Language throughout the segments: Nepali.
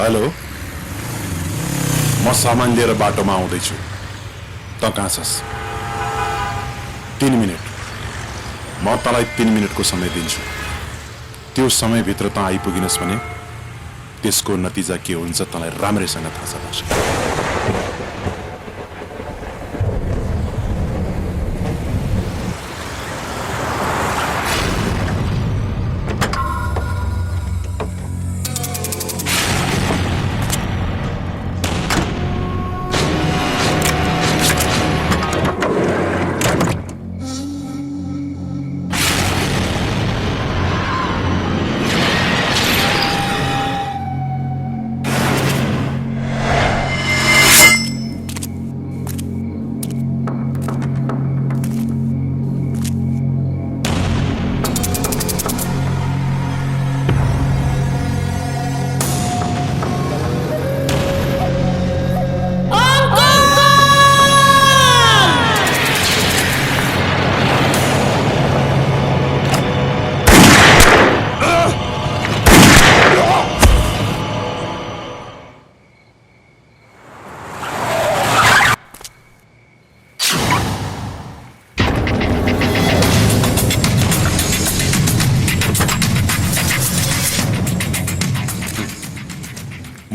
हेलो, म सामान लिएर बाटोमा आउँदैछु। त कहाँ छस्? 3 मिनट। म तँलाई 3 मिनटको समय दिन्छु। त्यो समयभित्र त आइपुगिनस् भने त्यसको नतिजा के हुन्छ तँलाई राम्रैसँग थाहा छ।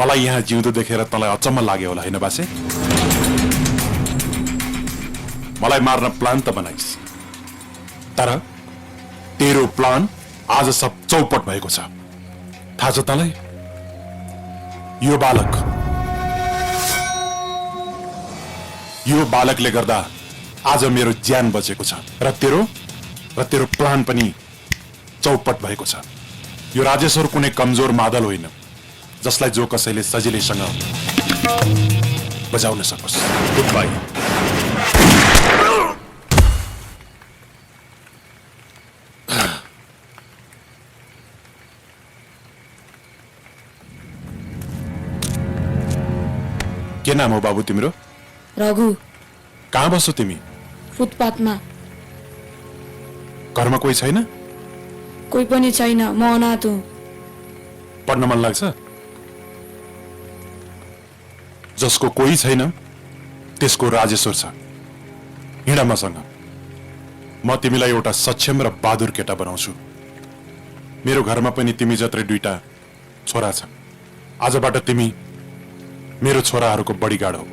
मलाई यहाँ जिउँदो देखेर तँलाई अचम्म लाग्यो होला हैन बासे? मलाई मार्न प्लान त बनाइस्, तर तेरो प्लान आज सब चौपट भएको छ। थाहा छ तँलाई? यो बालकले गर्दा आज मेरो ज्यान बचेको छ र तेरो प्लान पनि चौपट भएको छ। यो राजेश्वर कुनै कमजोर मादल होइन जसलाई जो कसैले सजिलैसँग बजाउन सकोस्। Good by. के नाम हो बाबु तिम्रो? रघु। कहाँ बस्छौ तिमी? फुटपाथमा। घरमा कोही छैन? कोही पनि छैन, म अनाथ हुँ। पढ्न मन लाग्छ? जसको कोही छैन त्यसको राजेश्वर छ। हिँड मसँग। म तिमीलाई एउटा सक्षम र बहादुर केटा बनाउँछु। मेरो घरमा पनि तिमी जत्रै 2टा छोरा छ। आजबाट तिमी मेरो छोराहरूको बडीगार्ड हो।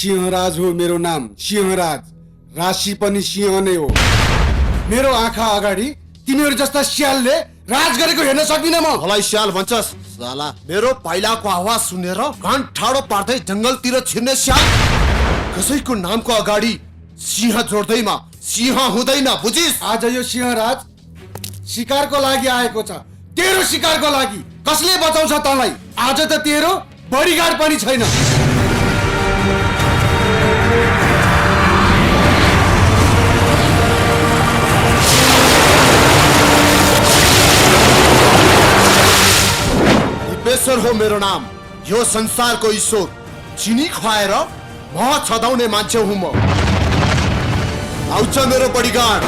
सिंहराज हो मेरो नाम, सिंहराज। राशि पनि सिंह नै हो। मेरो आँखा अगाडि तिमीहरू जस्ता स्यालले राज गरेको हेर्न सक्दिनँ म। मलाई स्याल भन्छस् साला? मेरो पाइलाको आवाज सुनेर कान ठाडो पार्दै जंगलतिर छिर्ने स्याल। कसैको नामको अगाडि सिंह जोड्दैमा सिंह हुँदैन, बुझिस्? आज यो सिंहराज शिकारको लागि आएको छ, तेरो शिकारको लागि। कसले बचाउँछ तँलाई? आज त तेरो बडीगार्ड पनि छैन। दिपेश्वर हो मेरो नाम, यो संसारको ईश्वर। चिनी खुवाएर म छदाउने मान्छे हुँ म। आउँछ मेरो बडीगार्ड।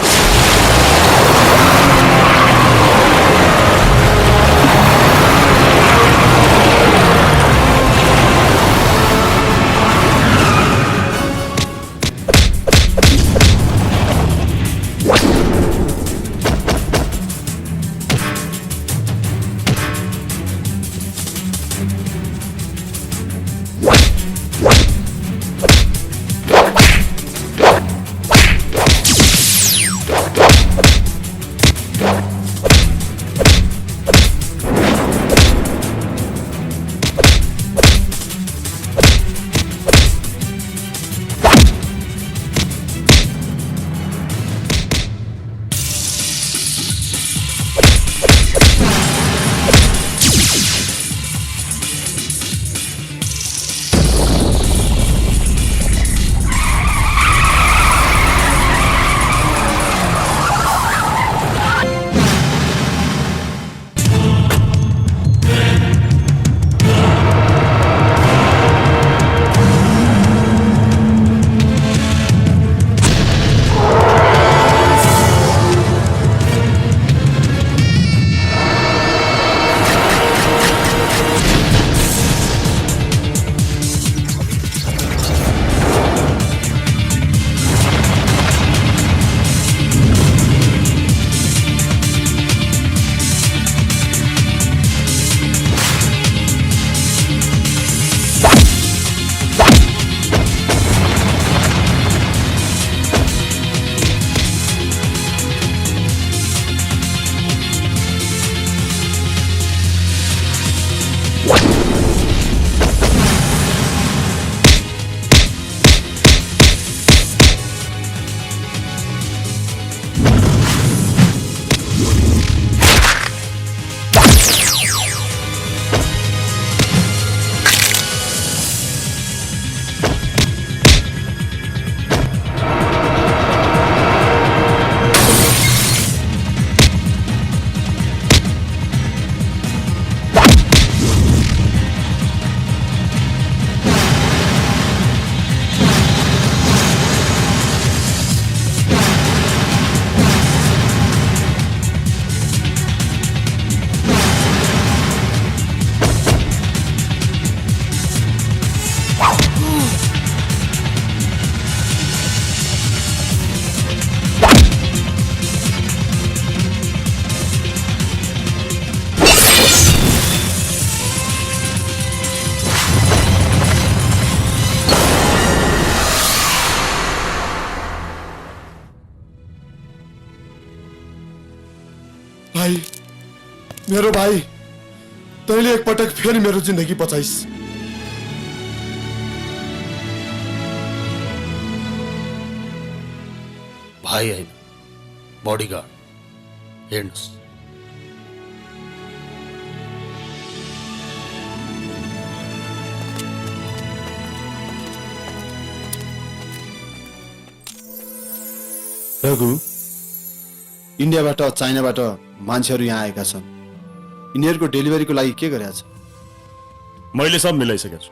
भाइ, मेरो भाइ, तैँले एकपटक फेरि मेरो जिन्दगी बचाइस्। भाइ होइन, बडीगार्ड। हेर्नुहोस्, रघु, इन्डियाबाट चाइनाबाट मान्छेहरू यहाँ आएका छन्। यिनीहरूको डेलिभरीको लागि के गरेका छ? मैले सब मिलाइसकेको छु,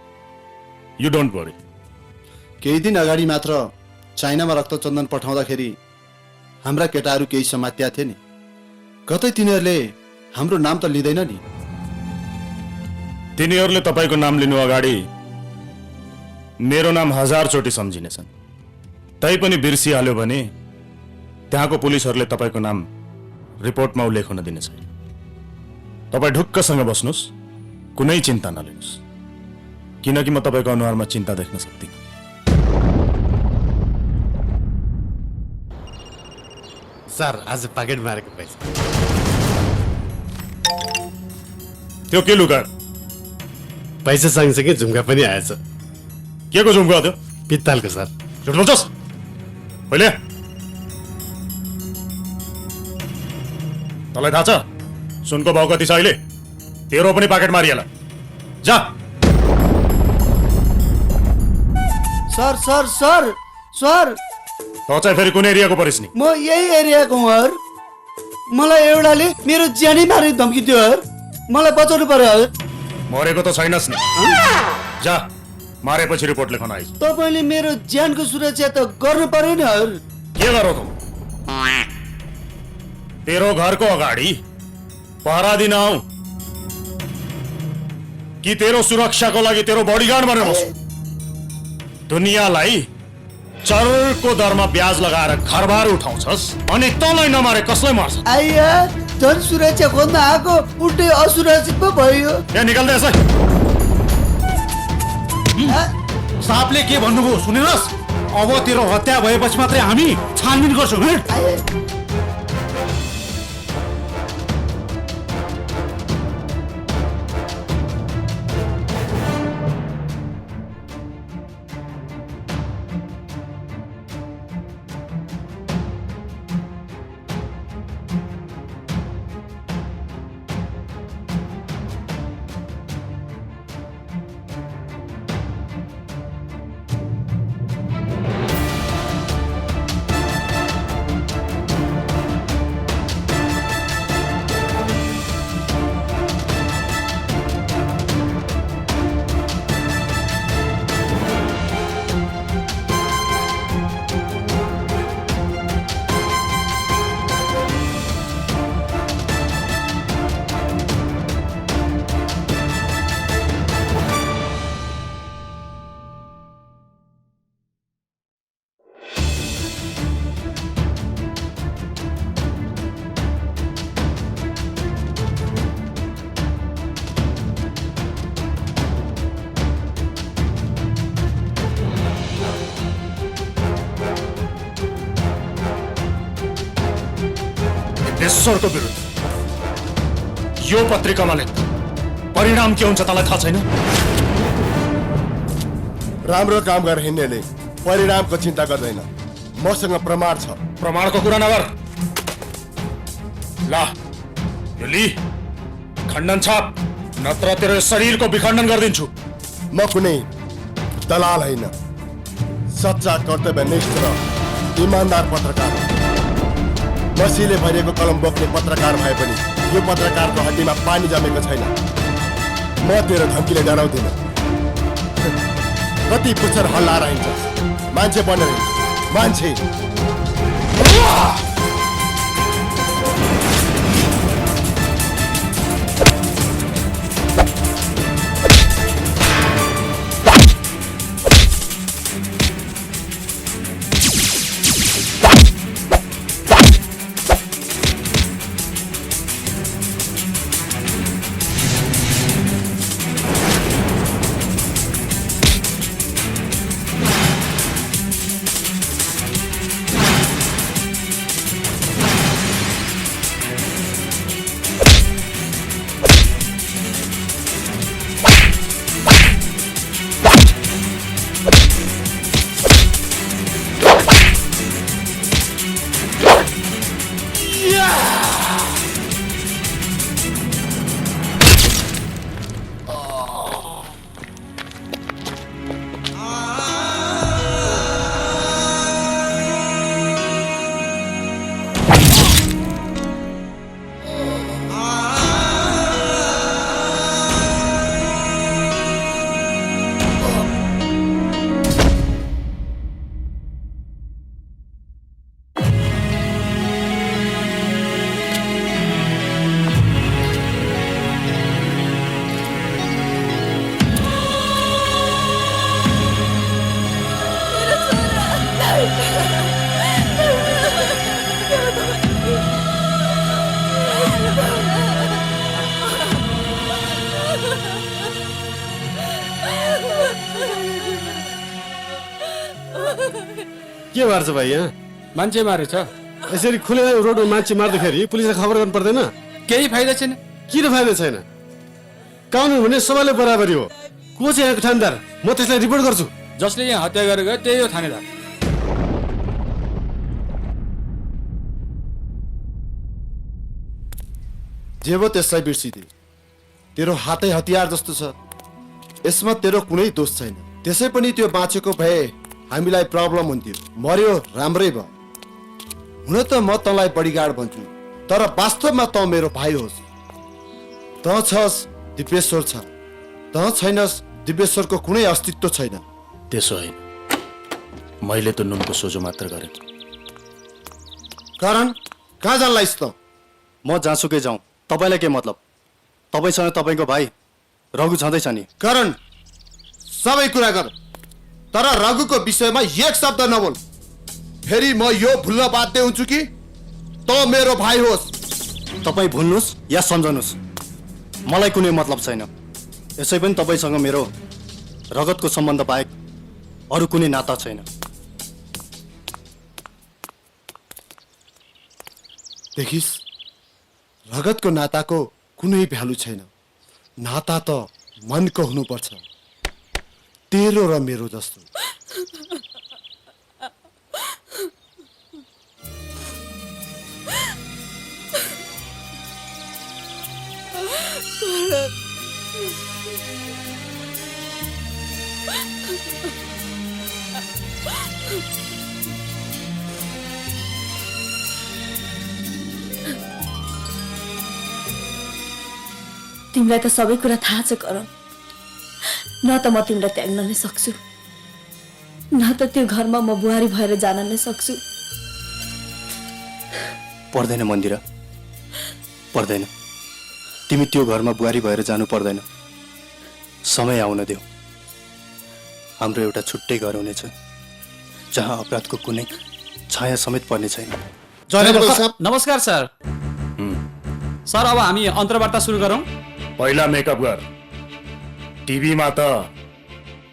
यु डोन्ट वरी। केही दिन अगाडि मात्र चाइनामा रक्तचन्दन पठाउँदाखेरि हाम्रा केटाहरू केही समात्या थिए नि। कतै तिनीहरूले हाम्रो नाम त लिँदैन नि? तिनीहरूले तपाईँको नाम लिनु अगाडि मेरो नाम 1000 चोटि सम्झिनेछन्। तैपनि बिर्सिहाल्यो भने त्यहाँको पुलिसहरूले तपाईँको नाम रिपोर्टमा उल्लेख हुन दिने छैन। तपाईँ ढुक्कसँग बस्नुहोस्, कुनै चिन्ता नलिनुहोस्, किनकि म तपाईँको अनुहारमा चिन्ता देख्न सक्दिनँ। सर आज पाकेट मारेको पैसा त्यो के लुगा पैसा सँगसँगै झुम्का पनि आएछ के को झुम्का हो त्यो पित्तालको सर झुट बोल्छस् पहिले तँलाई थाहा छ सुनको भाउ कति छ अहिले तेरो पनि पाकेट मारिएला जा सर सर सर सर त चाहिँ फेरि कुन एरियाको परिस् नि म यही एरियाको हुँ हर मलाई एउटाले मेरो ज्यानै मार्ने धम्की दियो हर मलाई बचाउनु पर्यो हर मरेको त छैनस् नि जा मारेपछि रिपोर्ट लेखाउन आइज तपाईँले मेरो ज्यानको सुरक्षा त गर्नु पर्यो नि हर के गरौ त तेरो घरको अगाडि पहरा दिन आऊ कि तेरो सुरक्षाको लागि तेरो बडीगार्ड बनेर बस्छु दुनियाँलाई चरको दरमा ब्याज लगाएर घरबार उठाउँछस् अनि तँलाई नमारे कसलाई मार्छ आइया झन् सुरक्षा खोज्न आएको उल्टै असुरक्षित पो भयो यहाँ निकाल्दै यसै साहबले के भन्नुभयो सुनेनस् अब तेरो हत्या भएपछि मात्रै हामी छानबिन गर्छौँ ईश्वरको विरुद्ध यो पत्रिकामा लेख्दा परिणाम के हुन्छ तँलाई थाहा छैन राम्रो काम गरेर हिँड्नेले परिणामको चिन्ता गर्दैन मसँग प्रमाण छ प्रमाणको कुरा नगर ला यो लि खण्डन छाप नत्र तेरो शरीरको विखण्डन गरिदिन्छु म कुनै दलाल होइन सच्चा कर्तव्यनिष्ठ र इमान्दार पत्रकार हो मसीले भरिएको कलम बोक्ने पत्रकार भए पनि यो पत्रकारको हड्डीमा पानी जमेको छैन म तेरो धम्कीले डराउँदिन कति पुच्छर हल्ला रहन्छ मान्छे बनेर मान्छे के गर्छ भाइ यहाँ मान्छे मारेछ यसरी खुले रोडमा मान्छे मार्दाखेरि पुलिसलाई खबर गर्नु पर्दैन? केही फाइदा छैन। किन फाइदा छैन? कानुन भने सबैले बराबरी हो। को चाहिँ यहाँको थानेदार? म त्यसलाई रिपोर्ट गर्छु। जसले यहाँ हत्या गरेको त्यही हो थानेदार। जे भयो त्यसलाई बिर्सिदे। तेरो हातै हतियार जस्तो छ, यसमा तेरो कुनै दोष छैन। त्यसै पनि त्यो बाँचेको भए हामीलाई प्रब्लम हुन्थ्यो। मर्यो राम्रै भयो। हुन त म तँलाई बडीगार्ड भन्छु, तर वास्तवमा तँ मेरो भाइ होस्। तँ छस्, दिव्येश्वर छ। तँ छैनस्, दिव्येश्वरको कुनै अस्तित्व छैन। त्यसो होइन, मैले त नुनको सोझो मात्र गरेँ। कारण कहाँ जानलाइस् त? म जहाँसुकै जाउँ, तपाईँलाई के मतलब? तपाईँसँग तपाईँको भाइ रघु छँदैछ नि। कारण सबै कुरा गर, तर रघुको विषयमा एक शब्द नबोल। फेरि म यो भुल्न बाध्य हुन्छु कि तँ मेरो भाइ होस्। तपाईँ भुल्नुहोस् या सम्झनुहोस्, मलाई कुनै मतलब छैन। यसै पनि तपाईँसँग मेरो रगतको सम्बन्ध बाहेक अरू कुनै नाता छैन। देखिस्, रगतको नाताको कुनै भ्यालु छैन। नाता त मनको हुनुपर्छ, तेरो र मेरो जस्तो। तिमीलाई त सबै कुरा थाहा छ करण। न त म तिमीलाई त्याग्न नै सक्छु, न त त्यो घरमा म बुहारी भएर जान नै सक्छु। पर्दैन मन्दिरा, पर्दैन। तिमी त्यो घरमा बुहारी भएर जानु पर्दैन। समय आउन देऊ, हाम्रो एउटा छुट्टै घर हुनेछ जहाँ अपराधको कुनै छाया समेत पर्ने छैन। नमस्कार सर। सर, अब हामी अन्तर्वार्ता सुरु गरौँ। पहिला मेकअप गर। टिभीमा त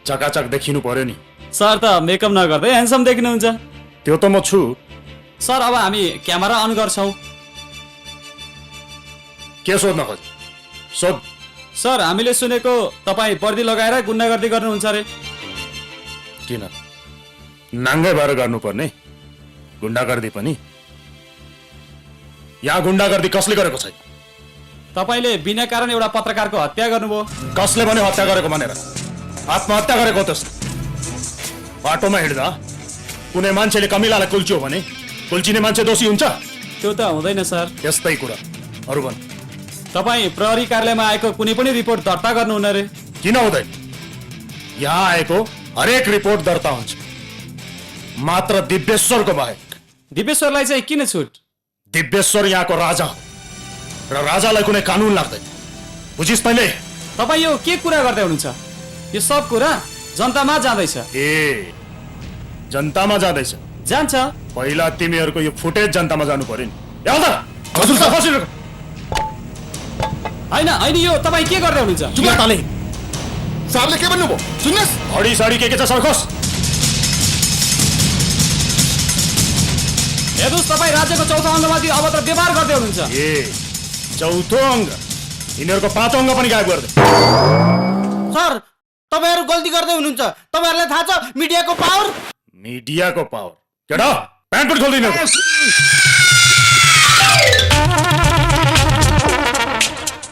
चकाचक देखिनु पर्यो नि। सर त मेकअप नगर्दै ह्यान्डसम देखिनुहुन्छ। त्यो त म छु। सर, अब हामी क्यामेरा अन गर्छौँ। के सोध्न खोज? सोध। सर, हामीले सुनेको तपाईँ पर्दी लगाएर गुन्डागर्दी गर्नुहुन्छ अरे। किन नाङ्गै भएर गर्नुपर्ने गुन्डागर्दी पनि? यहाँ गुन्डागर्दी कसले गरेको छैन? तपाईँले बिना कारण एउटा पत्रकारको हत्या गर्नुभयो। कसले भन्यो हत्या गरेको भनेर? आत्महत्या गरेको त्यस्तो। बाटोमा हिँड्दा कुनै मान्छेले कमिलालाई कुल्च्यो भने कुल्चिने मान्छे दोषी हुन्छ? त्यो त हुँदैन सर। त्यस्तै कुरा। अरू भन्। तपाईँ प्रहरी कार्यालयमा आएको कुनै पनि रिपोर्ट दर्ता गर्नुहुन्न रे। किन हुँदैन? यहाँ आएको हरेक रिपोर्ट दर्ता हुन्छ, मात्र दिव्येश्वरको बाहेक। दिव्येश्वरलाई चाहिँ किन छुट? दिव्येश्वर यहाँको राजा हो र राजालाई कुनै कानुन लाग्दैन। बुझिस् तैँले? तपाईँ यो के कुरा गर्दै हुनुहुन्छ? यो सब कुरा जनतामा जाँदैछ। ए, जनतामा जाँदैछ? जान्छ। पहिला तिमीहरूको यो फुटेज जनतामा जानु पर्यो नि। होइन होइन, यो तपाईँ के गर्दै हुनुहुन्छ? साहबले के भन्नुभयो सुन्नुहोस्? हडी साडी के छ सर्खोस्? हेर्नुहोस्, तपाईँ राज्यको चौथो अङ्गमाथि अभद्र व्यवहार गर्दै हुनुहुन्छ। ए, चौथो अङ्ग? यिनीहरूको पाँचौँ अङ्ग पनि गायब गर्दै। सर, तपाईँहरू गल्ती गर्दै हुनुहुन्छ। तपाईँहरूलाई थाहा छ मिडियाको पावर? मिडियाको पावर? केटा प्यान्ट पनि खोल्दैन।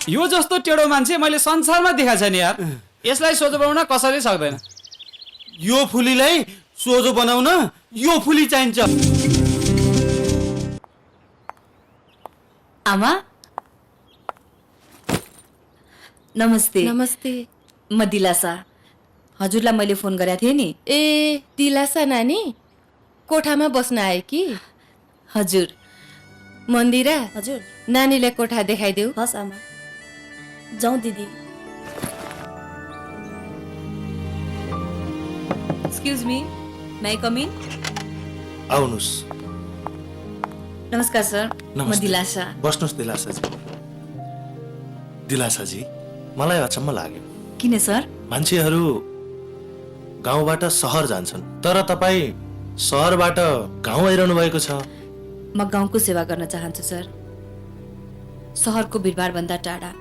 यो जस्तो टेढो मान्छे मैले संसारमा देखाएको छैन यार। यसलाई सोझो बनाउन कसैले सक्दैन। यो फुलीलाई सोझो बनाउन यो फुली चाहिन्छ। आमा नमस्ते। नमस्ते। म दिलासा। हजुरलाई मैले फोन गरेको थिएँ नि। ए, दिलासा नानी कोठामा बस्न आए कि? हजुर। मन्दिरा, हजुर। नानीलाई कोठा देखाइदेऊ। हस् आमा, जाउँ दिदी। Excuse me, may I com in? आउनुहोस्। नमस्कार सर, म दिलासा। बस्नुहोस् दिलासाजी। दिलासाजी, मलाई अचम्म लाग्यो। किन सर? मान्छेहरू गाउँबाट सहर जान्छन्, तर तपाईँ सहरबाट गाउँ आइरहनु भएको छ। म गाउँको सेवा गर्न चाहन्छु सर। सहरको भिडभाडभन्दा टाढा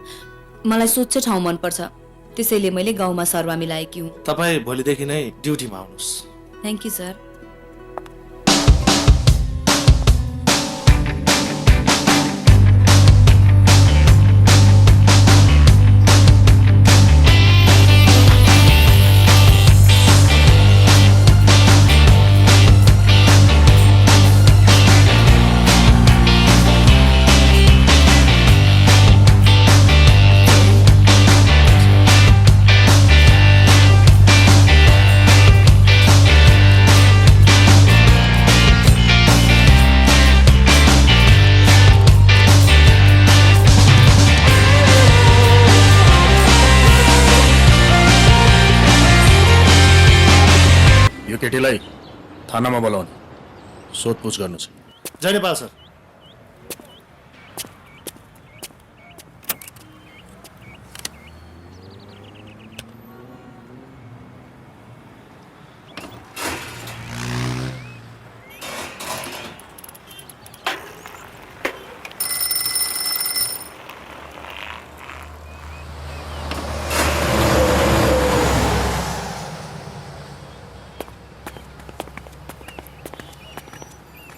मलाई स्वच्छ ठाउँ मनपर्छ, त्यसैले मैले गाउँमा सरुवा मिलाएकी हुँ। तपाईँ भोलिदेखि नै ड्युटीमा आउनुहोस्। Thank you sir. यो केटीलाई थानामा बोलाउनु, सोधपुछ गर्नु छ। जय नेपाल सर।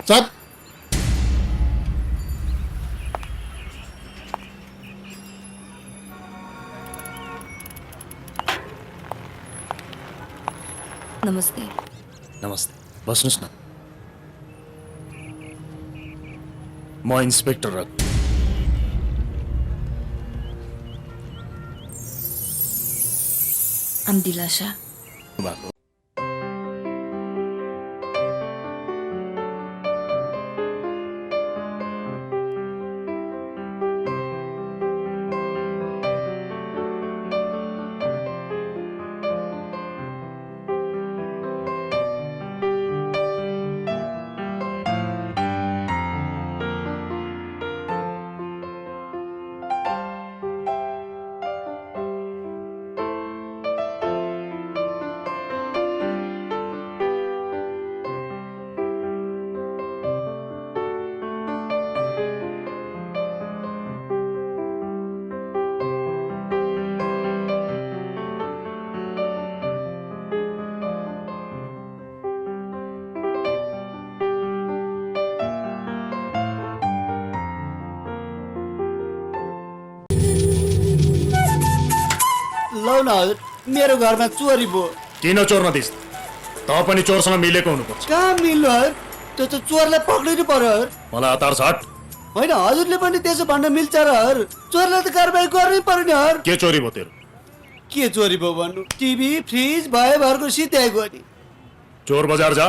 साहब नमस्ते। नमस्ते, बस्नुहोस् न। म इन्सपेक्टर रघु। I'm Dilasha. भएको लौ न हजुर, मेरो घरमा चोरी भयो। किन चोर नदिस्? त पनि चोरसँग मिलेको हुनुपर्छ। कहाँ मिल्नु हजुर, त्यो त चोरलाई पक्रिनु पर्यो हजुर। मलाई हतार छ, हट। होइन हजुरले पनि त्यसो भन्न मिल्छ र हजुर, चोरलाई त कारबाही गर्नै पर्यो नि हजुर। के चोरी भयो तेरो? के चोरी भयो भन्नु, टिभी फ्रिज भए भरको सित्याएको नि। चोर बजार जा,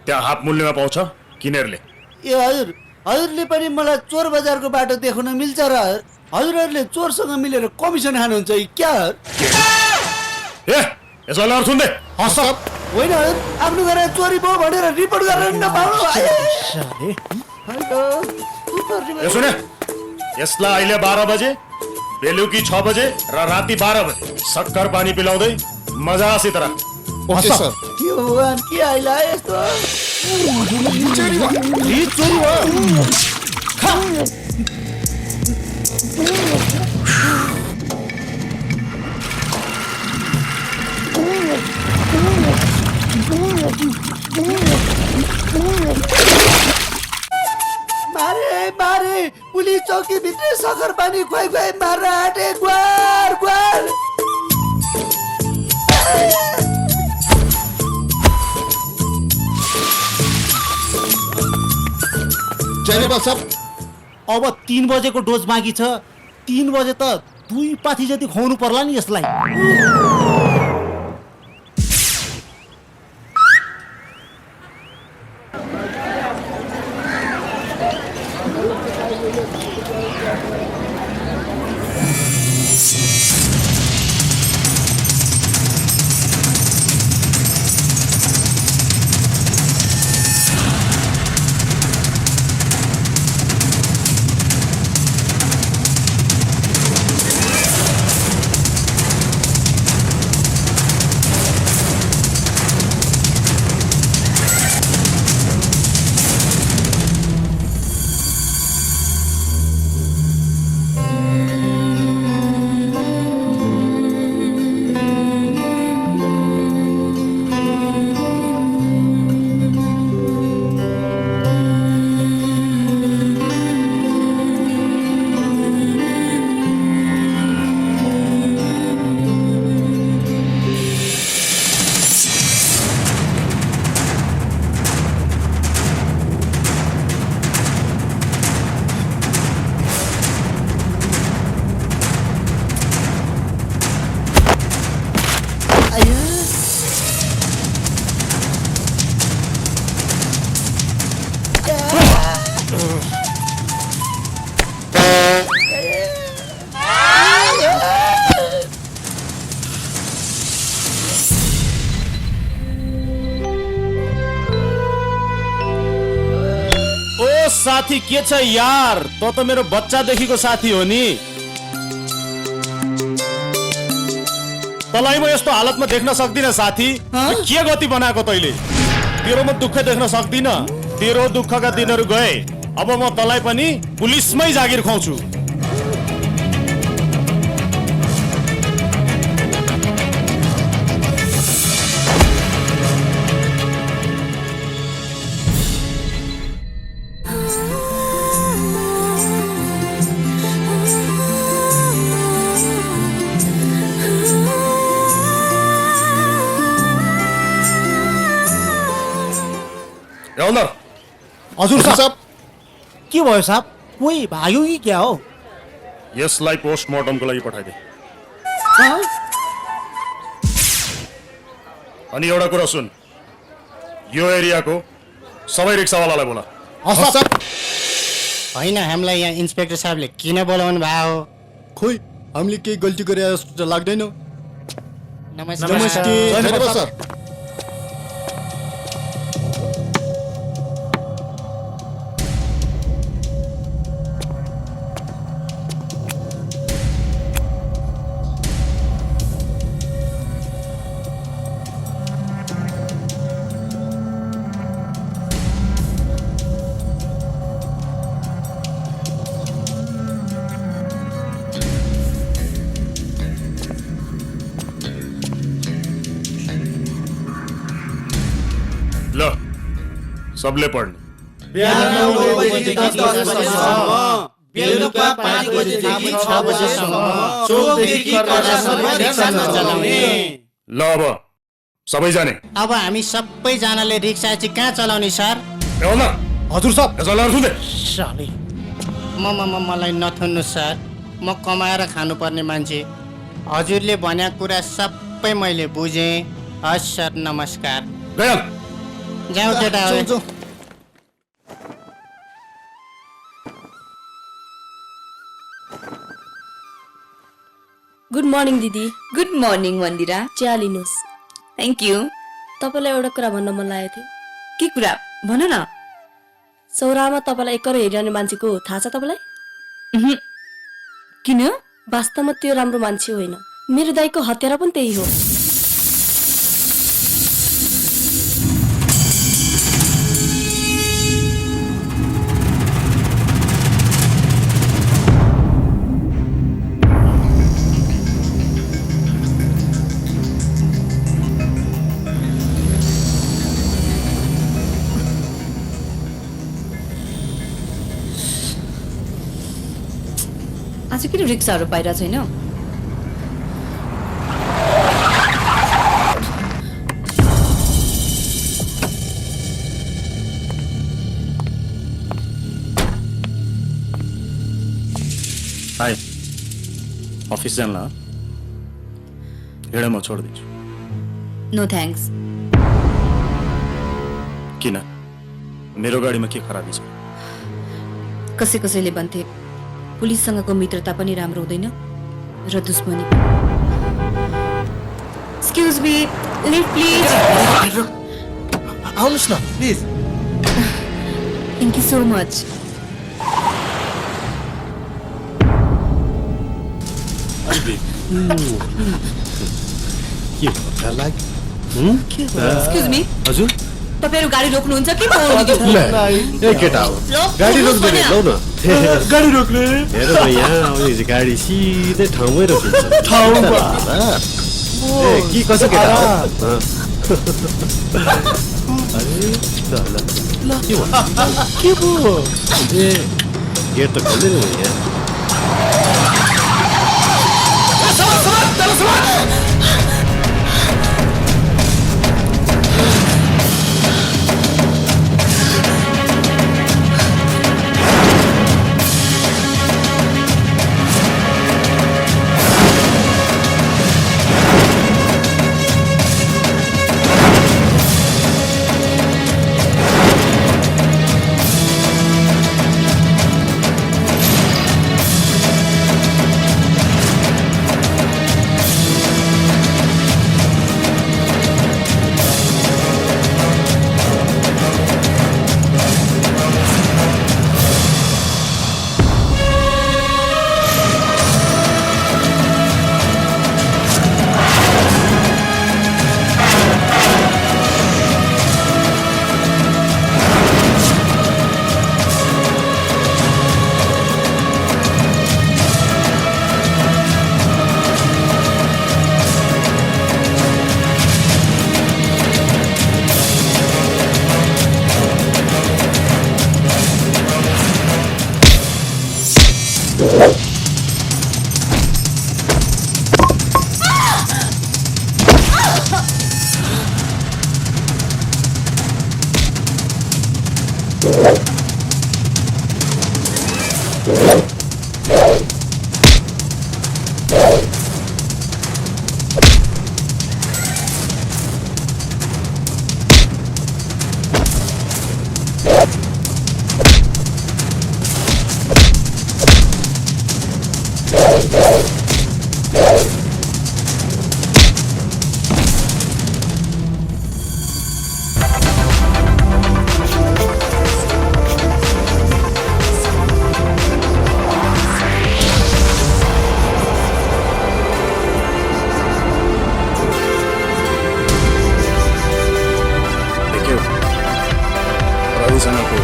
त्यहाँ हाफ मूल्यमा पाउँछ, किनेर ले। ए हजुर, हजुरले पनि मलाई चोर बजारको बाटो देखाउन मिल्छ र हजुर। हजुरहरूले चोरसँग मिलेर कमिसन खानुहुन्छ कि क्या हजुर? ए यसो लड सुन्दै होइन हजुर, आफ्नो घर चोरी भयो भनेर रिपोर्ट गरेर नपाउनु। ए सुने, यसलाई अहिले 12 बजे, बेलुकी 6 बजे र राति 12 बजे सक्कर पानी पिलाउँदै मजासित राख। Okay sir. के भगवान, के आइला यस्तो? चोरी मारे मारे, पुलिस चौकी भित्र सखर पानी खुवाई खुवाई मारेर आँटे। ग्वार ग्वार। जय नेपाल साहब। अब 3 बजेको डोज बाँकी छ। 3 बजे त 2 पाथी जति खुवाउनु पर्ला नि यसलाई। ओ साथी के छ यार, तँ त मेरो बच्चादेखिको साथी हो नि। तँलाई म यस्तो हालतमा देख्न सक्दिनँ साथी। के गति बनाएको तैले? तेरो म दुःख देख्न सक्दिनँ। तेरो दुःखका दिनहरू गए। अब म तँलाई पनि पुलिसमै जागिर खुवाउँछु। हजुर साहब के भयो साहब? कोही भाग्यो कि क्या हो? यसलाई पोस्टमार्टमको लागि पठाइदे। अनि एउटा कुरा सुन, यो एरियाको सबै रिक्सावालालाई बोला। होइन, हामीलाई यहाँ इन्सपेक्टर साहबले किन बोलाउनु भएको हो? खोइ हामीले केही गल्ती गरे जस्तो त लाग्दैन। नमस्ते। धन्यवाद सर। ल सबले पढ्नु। ल अब सबै जाने। अब हामी सबैजनाले रिक्सा चाहिँ कहाँ चलाउने सर? हजुर साहब साले मलाई नथुन्नु सर, म कमाएर खानुपर्ने मान्छे। हजुरले भनेको कुरा सबै मैले बुझेँ। हस् सर, नमस्कार। जाऊ केटा हो। गुड मर्निङ दिदी। Good morning Mandira. चिया लिनुहोस्। Thank you. तपाईँलाई एउटा कुरा भन्न मन लागेको थियो। के कुरा? भन न। सौरामा तपाईँलाई एकरो हेरिरहने मान्छेको थाहा छ तपाईँलाई? किन? वास्तवमा त्यो राम्रो मान्छे होइन। मेरो दाइको हत्यारा पनि त्यही हो। आज किन रिक्साहरू पाइरहेको छैन? हाय, अफिस जान्ला? हिँड, म छोडिदिन्छु। No thanks. किन? मेरो गाडीमा के खराबी छ? कसैले भन्थे पुलिससँगको मित्रता पनि राम्रो हुँदैन र दुश्मनी। Excuse me, lift please. आउनुहोस् न please. Thank you so much. Excuse me, हजुर तपाईँहरू गाडी रोक्नुहुन्छ कि म ए केटा हो गाडी रोक्दैन लौ न गाडी रोक्ने हेर न यहाँ आउने गाडी सिधै ठाउँमै रोकिन्छ ठाउँमा ए के कसो केटा हो अरे ल के भयो ए गेट त खोल्दैन नि यहाँ देख्यौ रविसँगको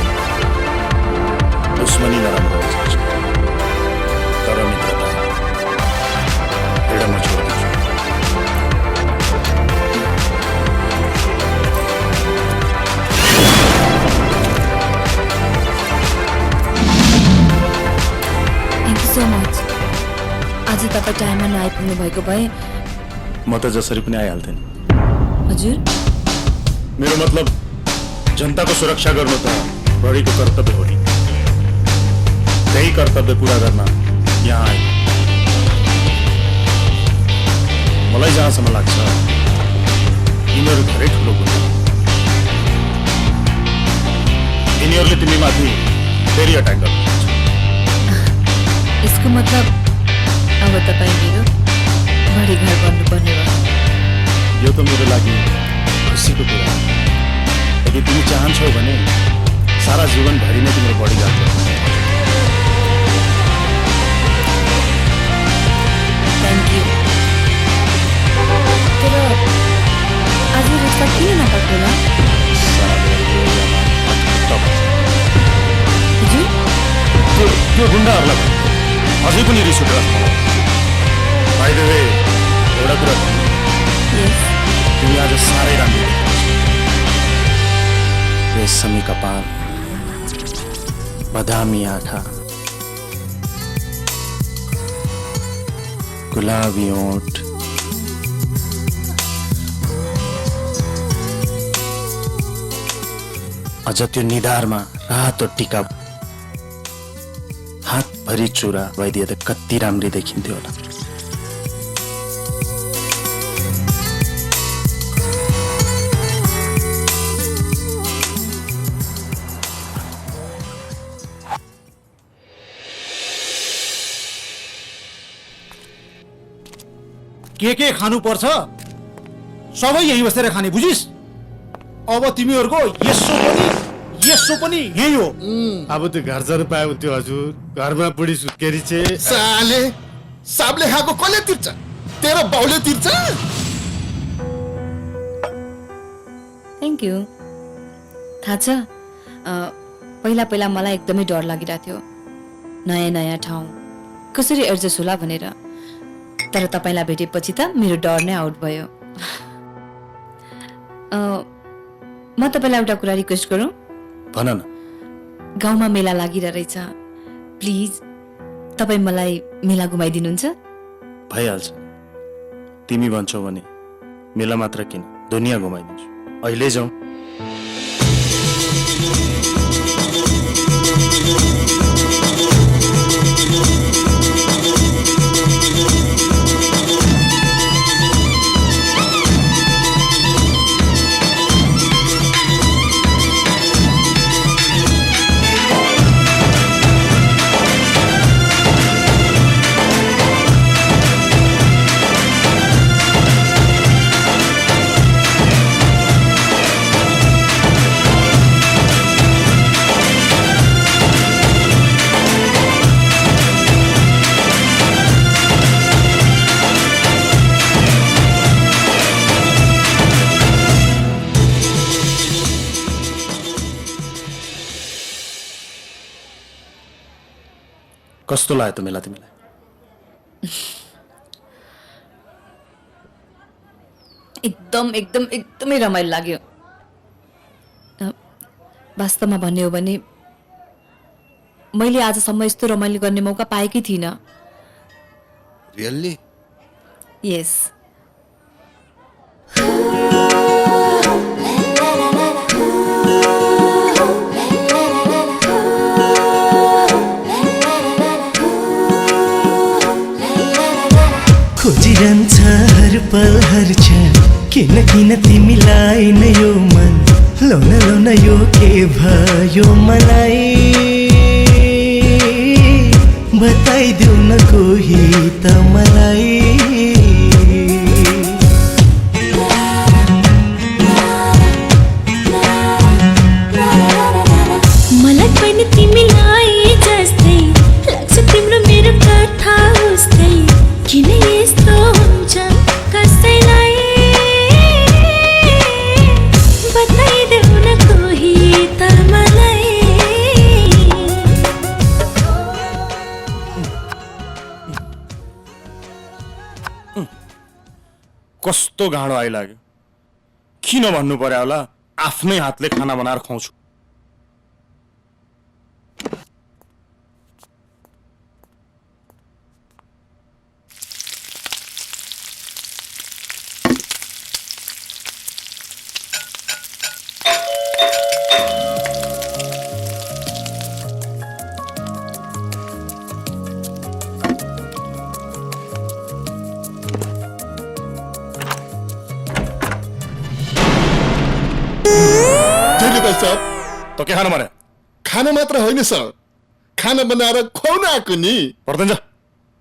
दुश्मनी नराम्रो हुन सक्छ तर मित्रता एउटा म छोड्दिन्छु थ्याङ्क यू सो मच आज तपाईँ टाइममा नआइपुग्नु भएको भए म त जसरी पनि आइहाल्थेँ नि। हजुर मेरो मतलब जनताको सुरक्षा गर्नु त प्रहरीको कर्तव्य हो नि। त्यही कर्तव्य पुरा गर्न यहाँ आए। मलाई जहाँसम्म लाग्छ यिनीहरू धेरै ठुलो गुन्डा हुन्। यिनीहरूले तिमीमाथि फेरि अट्याक गर्नुहुन्छ। यसको मतलब अब तपाईँ मेरो बढी घर बन्नुपर्ने भयो। यो त मेरो लागि खुसीको कुरा हो। यदि तिमी चाहन्छौ भने सारा जीवनभरि नै तिम्रो बढी गार्ड गर्नु। Thank you. तर आज रिक्सा किन नपक्रेला? हजुर त्यो गुन्डाहरूलाई अझै पनि रिस उठिरहेको छ मलाई। बाइ द वे, एउटा कुरा भन्नु, यस तिमी आज साह्रै राम्रो देखिन्छौ। रेशमी कपाल, बदामी आँखा, गुलाबी ओठ, अझ त्यो निधारमा रातो टिका, हातभरि चुरा भइदिए त कति राम्री देखिन्थ्यो होला। के खानु पर्छ सबै यही बसेर खाने बुझिस्। अब तिमीहरूको यसो पनि यही हो। अब त घर जानु पाए हुन्थ्यो हजुर। घरमा बुढी सुत्केरी छे। साले साबले खाएको कसले तिर्छ? तेरो बाउले तिर्छ? Thank you. थाहा छ पहिला पहिला मलाई एकदमै डर लागिरहेको थियो नयाँ नयाँ ठाउँ कसरी एडजस्ट होला भनेर। तर तपाईँलाई भेटेपछि त मेरो डर नै आउट भयो। म तपाईँलाई एउटा कुरा रिक्वेस्ट गरौँ? भन न। गाउँमा मेला लागिरहेछ, प्लिज तपाईँ मलाई मेला घुमाइदिनुहुन्छ? भइहाल्छ। तिमी भन्छौ भने मेला मात्र किन, दुनियाँ घुमाइदिन्छु। अहिले जाउँ। कस्तो लाग्यो त मेला तिमीलाई? एकदमै रमाइलो लाग्यो। वास्तवमा भन्ने हो भने मैले आजसम्म यस्तो रमाइलो गर्ने मौका पाएकै थिइनँ। रियल्ली? यस। पलहरू छ किन किन तिमीलाई न यो मन लौन लौन यो के भयो मलाई बताइदेऊ न कोही त मलाई मलाई पनि तिमीलाई जस्तै लाग्छ तिम्रो मेरो कथा उस्तै किन यस्तो हुन्छ कसैलाई बताइदेऊ न कोही त मलाई कस्तो गाँडो आइलाग्यो किन भन्नु पर्यो होला आफ्नै हातले खाना बनाएर खुवाउँछु साहब तो के खाना मारे खाना मात्र होइन सर खाना बनाएर खुवाउन आएको नि पर्दैन जा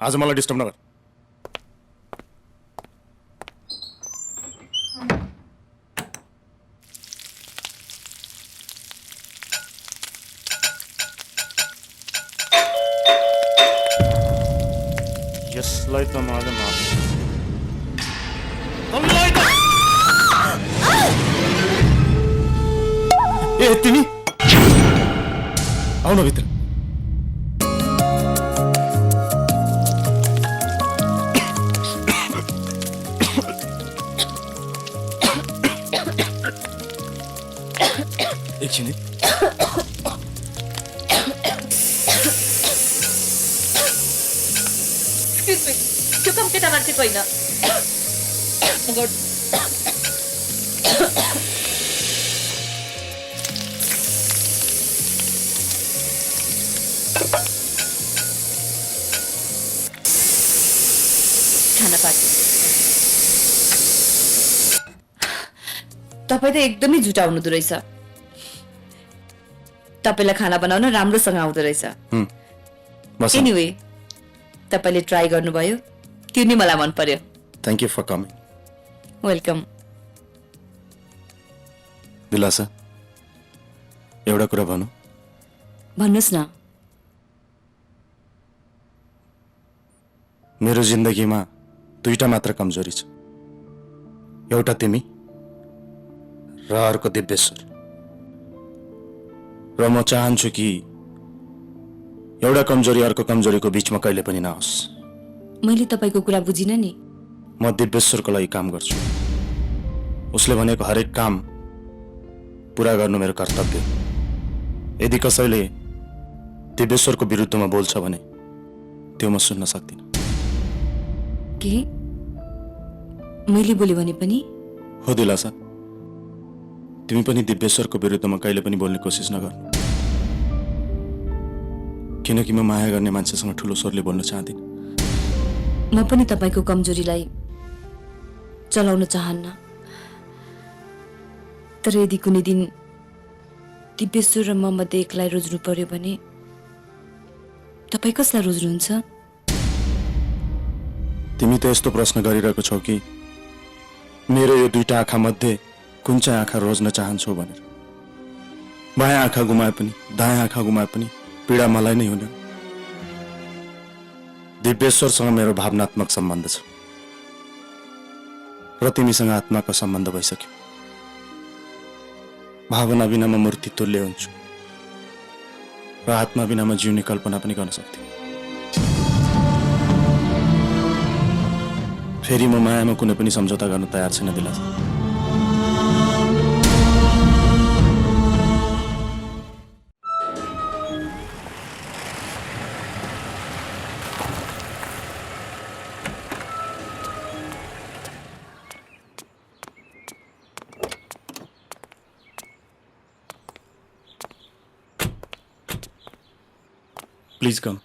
आज मलाई डिस्टर्ब नगर यसलाई त मैले मार्छु ए तिमी आउन भित्र एकछिन त्यो कम केटा मान्छेको होइन खाना पार्टी तपाईँ त एकदमै झुटा हुनुहुँदो रहेछ तपाईँलाई खाना बनाउन राम्रोसँग आउँदो रहेछ एनिवे तपाईँले ट्राई गर्नुभयो त्यो नि मलाई मन पर्यो thank you for coming welcome Dilasa एउटा कुरा भनौँ भन्नुहोस् न मेरो जिन्दगीमा दुईटा मात्र कमजोरी छ एउटा तिमी र अर्को दिव्येश्वर र म चाहन्छु कि एउटा कमजोरी अर्को कमजोरीको बीचमा कहिले पनि नहोस् मैले तपाईँको कुरा बुझिनँ नि म दिव्येश्वरको लागि काम गर्छु उसले भनेको हरेक काम पूरा गर्नु मेरो कर्तव्य यदि कसैले दिव्येश्वरको विरुद्धमा बोल्छ भने त्यो म सुन्न सक्दिनँ के मैले बोले भने पनि हो दिलासा तिमी पनि दिव्येश्वरको विरुद्धमा कहिले पनि बोल्ने कोसिस नगर्नु किनकि म माया गर्ने मान्छेसँग ठुलो स्वरले बोल्न चाहदिन म पनि तपाईँको कमजोरीलाई चलाउन चाहन्न तर यदि कुनै दिन दिव्येश्वर र म मध्ये एकलाई रोज्नु पर्यो भने तपाईँ कसलाई रोज्नुहुन्छ तिमी त यस्तो प्रश्न गरिरहेको छौ कि मेरो यो दुईटा आँखा मध्ये कुन चाहिँ आँखा रोज्न चाहन्छौ भनेर बायाँ आँखा गुमाए पनि दायाँ आँखा गुमाए पनि पीडा मलाई नै हुने दिव्येश्वरसँग मेरो भावनात्मक सम्बन्ध छ र तिमीसँग आत्माको सम्बन्ध भइसक्यो भावना बिना म मूर्ति तुल्य हुन्छु र आत्मा बिना म जिउने कल्पना पनि गर्न सक्दिनँ फेरि म मायामा कुनै पनि सम्झौता गर्न तयार छैन दिलासा Please come.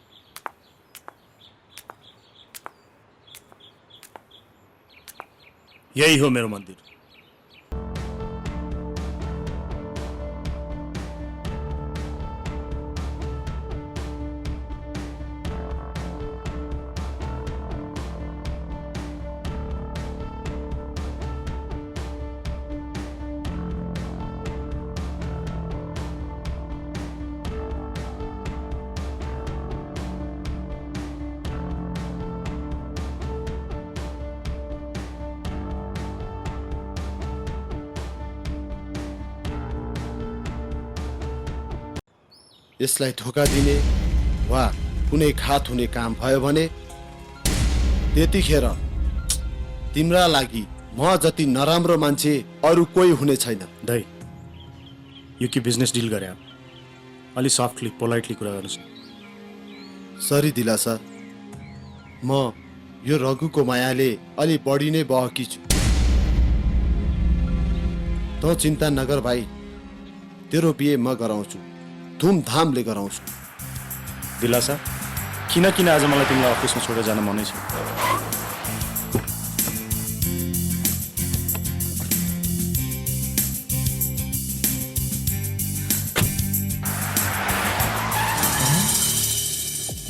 यही हो मेरो मन्दिर। यसलाई धोका दिने वा कुनै घात हुने काम भयो भने त्यतिखेर तिम्रा लागि म जति नराम्रो मान्छे अरू कोही हुने छैन। दाइ, यो के बिजनेस डिल गरे? अलि सफ्टली पोलाइटली कुरा गर्नुहोस् न। सरी दिलासा, म यो रघुको मायाले अलि बढी नै बहकी छु। त चिन्ता नगर भाइ, तेरो बिहे म गराउँछु, धुमधामले गराउँछु। दिलासा, किन किन आज मलाई तिमीलाई अफिसमा छोडेर जान मनै छ।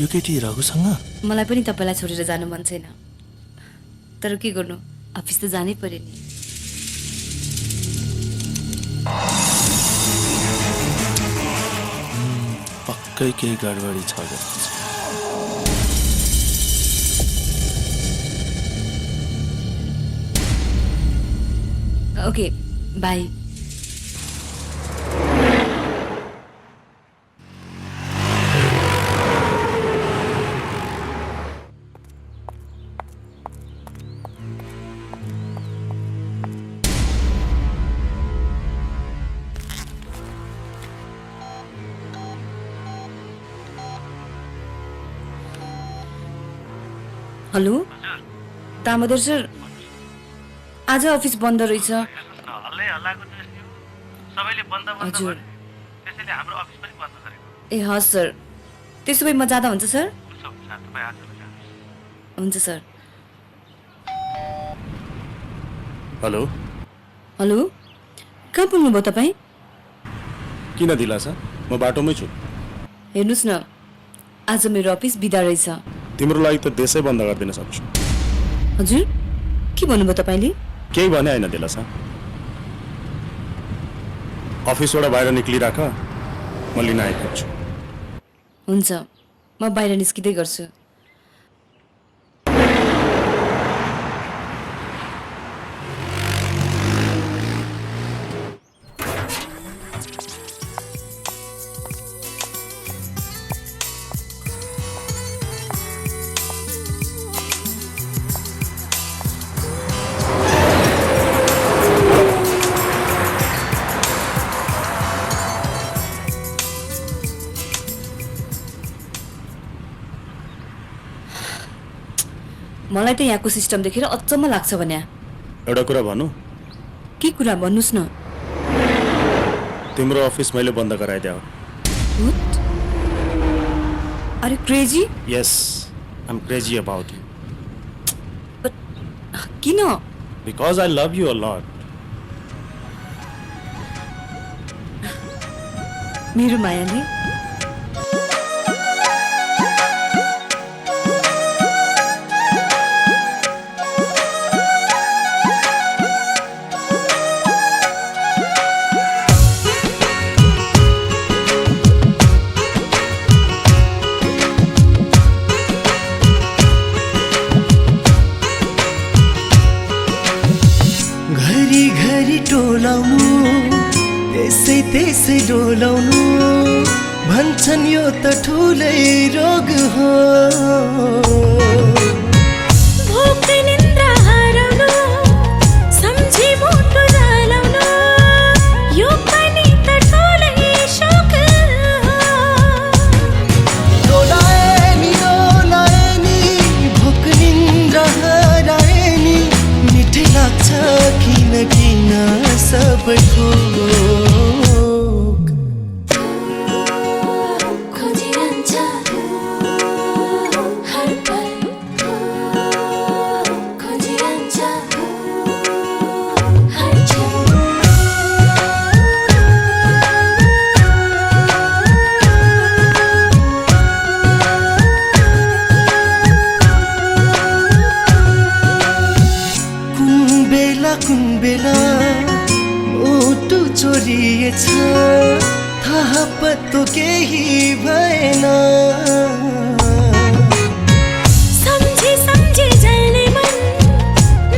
यो केटी रघुसँग? मलाई पनि तपाईँलाई छोडेर जानु मन छैन, तर के गर्नु, अफिस त जानै पर्यो नि। पक्कै केही गडबडी छ जस्तो छ। Okay, by. Hello Damodar sir, आज अफिस बन्द रहेछ। हजुर। ए हस् सर, त्यसो भए म जाँदा हुन्छ सर? हुन्छ सर। हेलो हेलो, कहाँ पुग्नुभयो तपाईँ? किन दिलासा, म बाटोमै छु। हेर्नुहोस् न, आज मेरो अफिस बिदा रहेछ। तिम्रो लागि त देशै बन्द गरिदिन सक्छु। हजुर, के भन्नुभयो तपाईँले? केही भने होइन दिलासा, अफिसबाट बाहिर निक्लिराख, म लिन आइपुग्छु। हुन्छ, म बाहिर निस्किँदै गर्छु। मलाई त यहाँको सिस्टम देखेर अचम्म लाग्छ भने। एउटा कुरा भनौँ? के कुरा भन्नुहोस् न। तिम्रो अफिस मैले बन्द गराइदियो। Are you crazy? Yes, I am crazy about you. किन? Because I love you a lot. मेरो मायाले? टोलाउनु त्यसै त्यसै डोलाउनु भन्छन् यो त ठुलै रोग हो। भोक निन्द्रा हराउनु सम्झी मुटु जलाउनु यो पनि त ठुलै शोक हो। डोलाए नि भोक निन्द्रा हराए नि मिठै लाग्छ किन किन सबैको खोजिरहन्छ हर पल थाहा पत्तो केही भएन सम्झी सम्झी जल्ने मन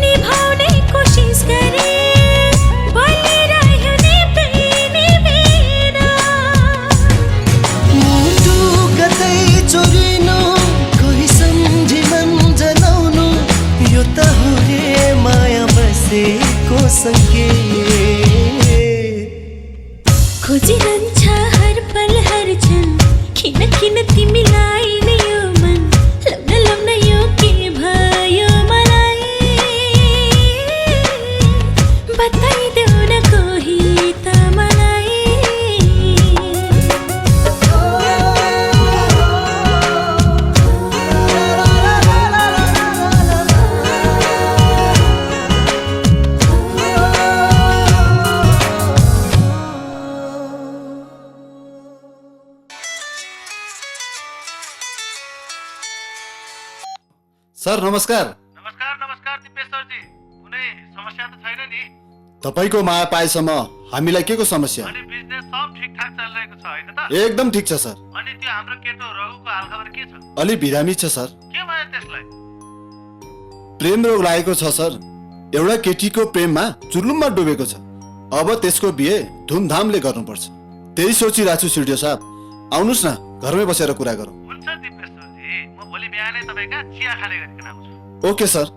निभाउने कोसिस गरे बलिरह्यो नि प्रेमी मेरा मुटु कतै चोरिनु कोही सम्झी मन जनाउनु यो त हो रे माया बसेको सङ्केत खोजिरहन्छ हर पल हर क्षण किन किन तिमीलाई नै यो मन लाउन लाउन यो के भयो मलाई बताइदेऊ न कोही त मलाई सर नमस्कार। नमस्कार नमस्कार दिपेश्वरजी कुनै समस्या त छैन नि तपाईँको माया पाएसम्म हामीलाई के को समस्या? अनि बिजनेस सब ठिकठाक चलिरहेको छ हैन त एकदम ठिक छ सर। अनि त्यो हाम्रो केटो रघुको हालखबर के छ अलि बिरामी छ सर। के भयो त्यसलाई प्रेम रोग लागेको छ सर। एउटा केटीको प्रेममा चुर्लुममा डुबेको छ। अब त्यसको बिहे धुमधामले गर्नुपर्छ। त्यही सोचिरहेको छु सिडिओ साहब। आउनुहोस् न घरमै बसेर कुरा गरौँ। हुन्छ दिपेश्वरजी म भोलि बिहानै तपाईका चिया खाने गरिकन आउँछु ओके सर।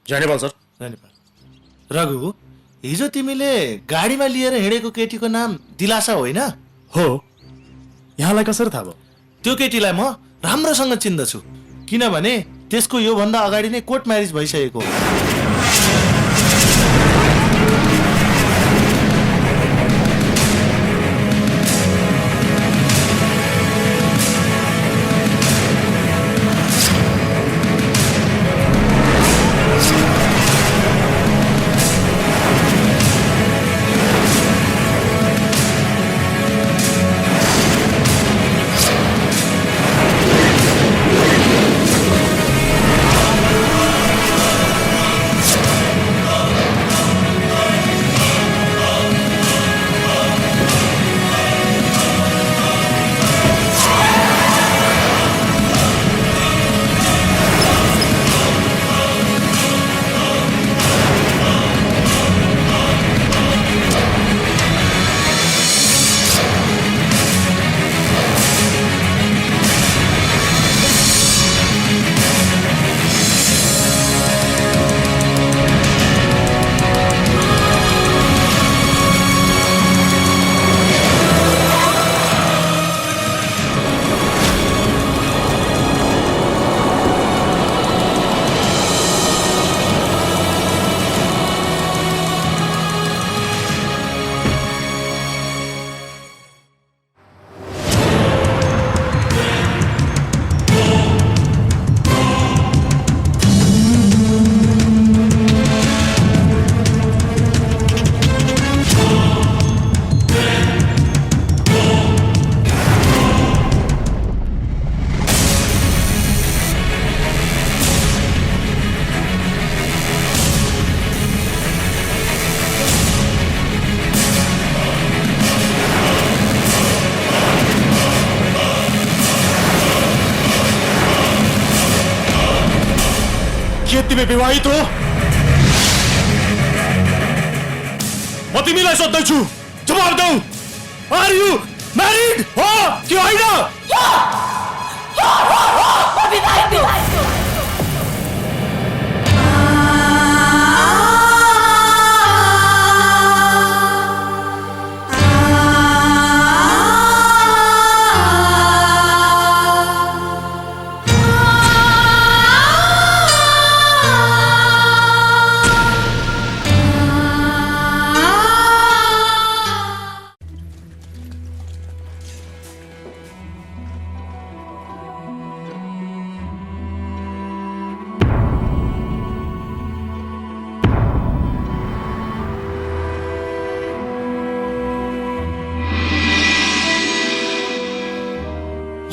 जानेपाल सर। रघु हिजो तिमीले गाडीमा लिएर हिँडेको केटीको नाम दिलासा होइन हो यहाँलाई कसरी थाहा भयो? त्यो केटीलाई म राम्रोसँग चिन्दछु किनभने त्यसको योभन्दा अगाडि नै कोर्ट म्यारेज भइसकेको हो तिमी विवाहित हो? म तिमीलाई सोध्दैछु जवाब देऊ। आर यु म्यारिड हो कि होइन?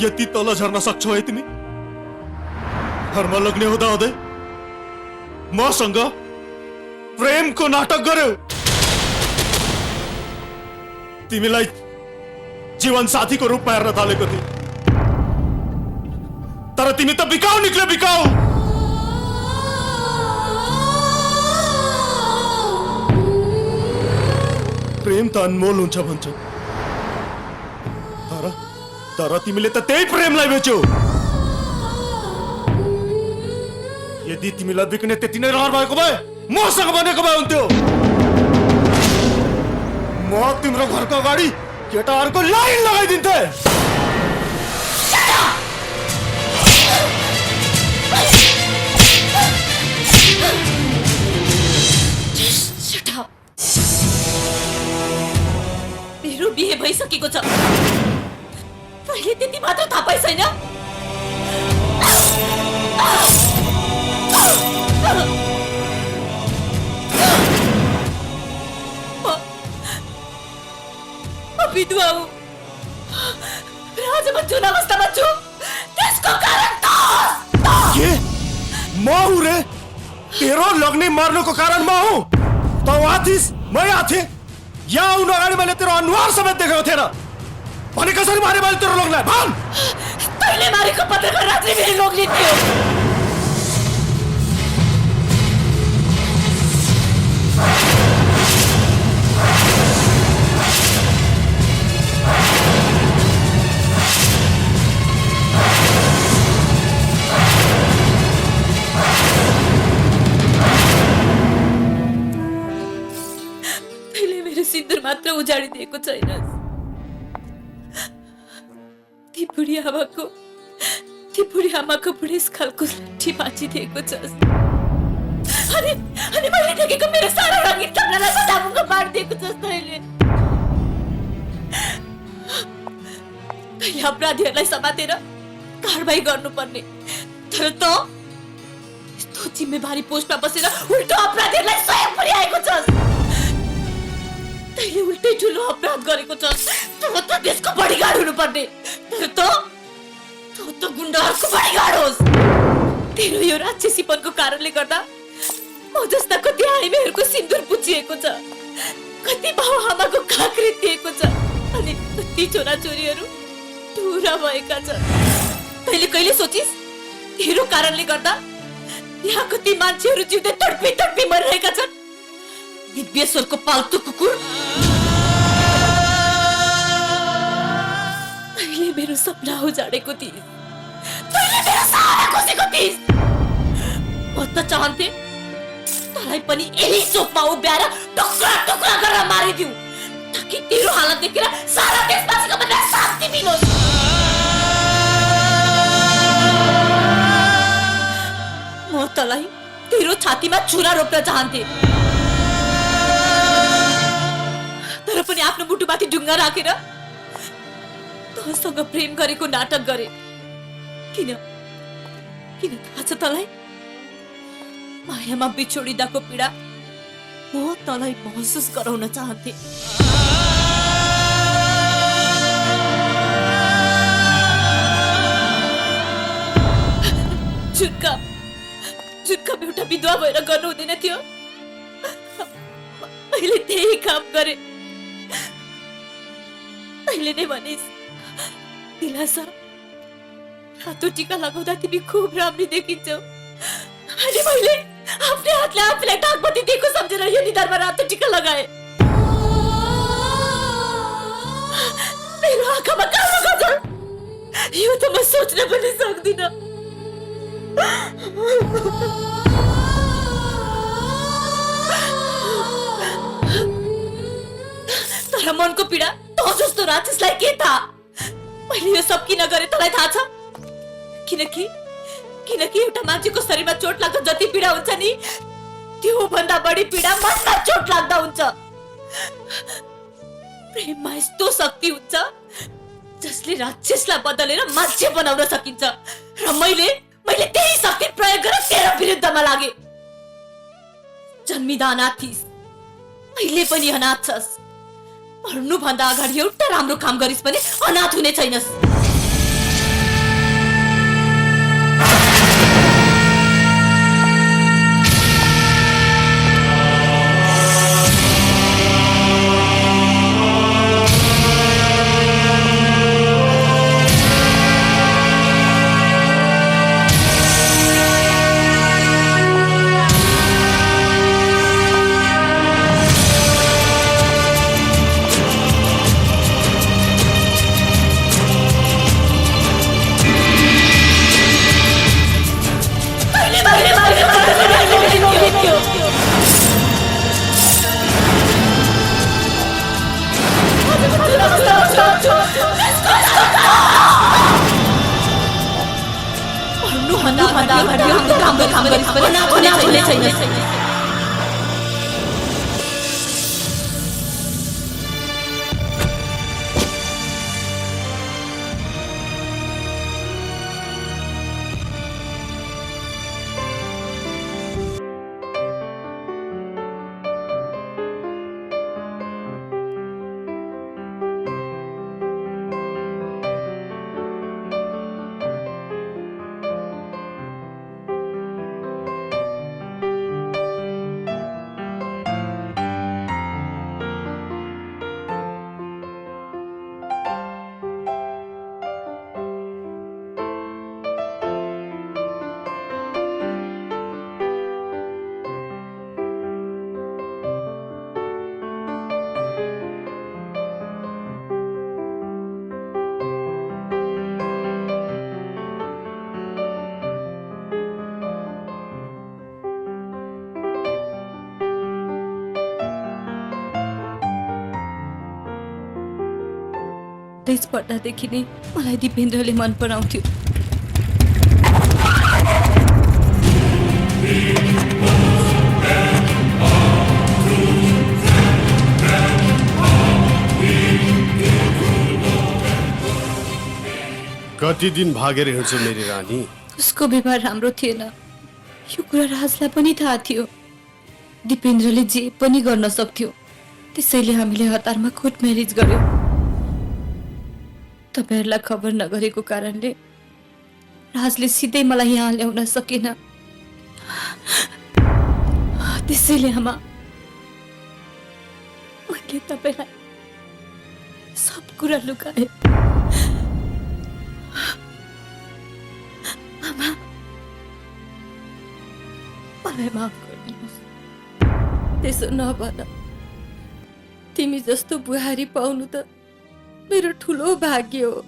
यति तल झर्न सक्छौ है तिमी? घरमा लग्ने हुँदा हुँदै मसँग प्रेमको नाटक गर्यौ। तिमीलाई जीवन साथीको रूपमा हेर्न थालेको थिए, तर तिमी त बिकाऊ निक्ल्यो, बिकाऊ। प्रेम त अनमोल हुन्छ भन्छ, तर तिमीले त त्यही प्रेमलाई बेच्यौ। यदि तिमीलाई बिक्ने त्यति नै रहर भएको भए मसँग बनेको भए हुन्थ्यो। म तिम्रो घरको अगाडि केटाहरूको लाइन लगाइदिन्थे। मेरो बिहे भइसकेको छ, तैँले त्यति मात्र थाहा पाइ छैन? विधवा हूँ र आज म जुन अवस्थामा छु त्यसको कारण के म हूँ रे? तेरो लग्ने मर्नुको कारण म हूँ? त वहाँ थिइस्, म यहाँ थिएँ। यहाँ आउनु अगाडि मैले तेरो अनुहार समेत देखेको थिएन। भने कसरी मारे मैले तेरो लोग्नेलाई? भन। तैँले मारेको पत्रकार रात्रि मेरो लोग्ने थियो। सिन्दुर मात्र उजाडिदिएको छैन, ती बुढी आमाको बुढेसकालको लाठी बाँचिदिएको छस्। अनि मैले देखेको मेरो सारा रङ्गीन सपनालाई बदामुको बाँडिदिएको छस् तैँले। तैँले अपराधीहरूलाई समातेर कारबाही गर्नुपर्ने, तर त यस्तो जिम्मेवारी पोस्टमा बसेर उल्टो अपराधीहरूलाई सहयोग पुर्याएको छस्। तैँले उल्टै ठुलो अपराध गरेको छस्, तर त देशको बडीगार्ड हुनुपर्ने, तर त गुण्डाहरूको बडीगार्ड होस्। तेरो यो राक्षसीपनको कारणले गर्दा म जस्ता कति आइमेहरूको सिन्दुर पुछिएको छ, कति बाउ आमाको काँक्री दिएको छ, अनि कति छोराछोरीहरू टुरा भएका छन्। तैँले कहिले सोचिस् तेरो कारणले गर्दा यहाँ कति मान्छेहरू जिउँदै तडपी तडपी मरिरहेका छन्? दिव्येश्वरको पाल्तु कुकुर, तैँले मेरो सपना उजाडेको थिइस्, तैँले मेरो सपना खोसेको थिइस्। म त चाहन्थे तँलाई पनि यही चोकमा उभ्याएर टुक्रा टुक्रा गरेर मारिदिउ, ताकि तेरो हालत देखेर सारा देशवासीको मनमा शान्ति मिलोस्। म तँलाई तेरो छातीमा छुरा रोप्न चाहन्थे, तर पनि आफ्नो मुटुमाथि ढुङ्गा राखेर तँसँग प्रेम गरेको नाटक गरे। किन थाहा छ तँलाई? मायामा बिछोडिदाको पीडा म तँलाई महसुस गराउन चाहन्थे। जुन काम एउटा विधवा भएर गर्नु हुँदैन थियो, मैले त्यही काम गरे। तैँले नै भनिस् दिलासा, रातो टीका लगाउँदा तिमी खुब राम्री देखिन्छौ, अनि मैले आफ्नै हातले आफूलाई ढाकबत्ती दिएको सम्झेर यो निधारमा रातो टीका लगाए। मेरो आँखामा कालो गजल, यो त म सोच्न पनि सक्दिन। तर मनको पीडा तँ जस्तो राक्षसलाई के थाहा? मैले यो सब किन गरे तँलाई थाहा छ? किनकि एउटा मान्छेको शरीरमा चोट लाग्दा जति पीडा हुन्छ नि, त्यो भन्दा बढी पीडा मनमा चोट लाग्दा हुन्छ। प्रेममा यस्तो शक्ति हुन्छ जसले राक्षसलाई बदलेर मान्छे बनाउन सकिन्छ, र मैले त्यही शक्ति प्रयोग गरेर तेरो विरुद्धमा लागे। जन्मिदा अनाथ थिइस्, अहिले पनि अनाथ छस्। मर्नुभन्दा अगाडि एउटा राम्रो काम गरिस् भने अनाथ हुने छैनस्। गर्छु भन्नुभन्दा अगाडि यो राम्रो काम गरिस् पनि हुने छैन। त्यस पढ्दादेखि नै मलाई दिपेन्द्रले मन पराउँथ्यो। कति दिन भागेर हिँड्छु मेरी रानी? उसको व्यवहार राम्रो थिएन, यो कुरा राजलाई पनि थाहा थियो। दिपेन्द्रले जे पनि गर्न सक्थ्यो, त्यसैले हामीले हतारमा कोर्ट म्यारेज गर्यो। तपाईहरुलाई खबर नगरेको कारणले राजले सिधै मलाई यहाँ ल्याउन सकेन। त्यसैले आमा, मैले तपाईलाई सब कुरा लुकाए। आमा, मलाई माफ गरिदिनुहोस्। त्यसो नभन, तिमी जस्तो बुहारी पाउनु त मेरो ठुलो भाग्य हो।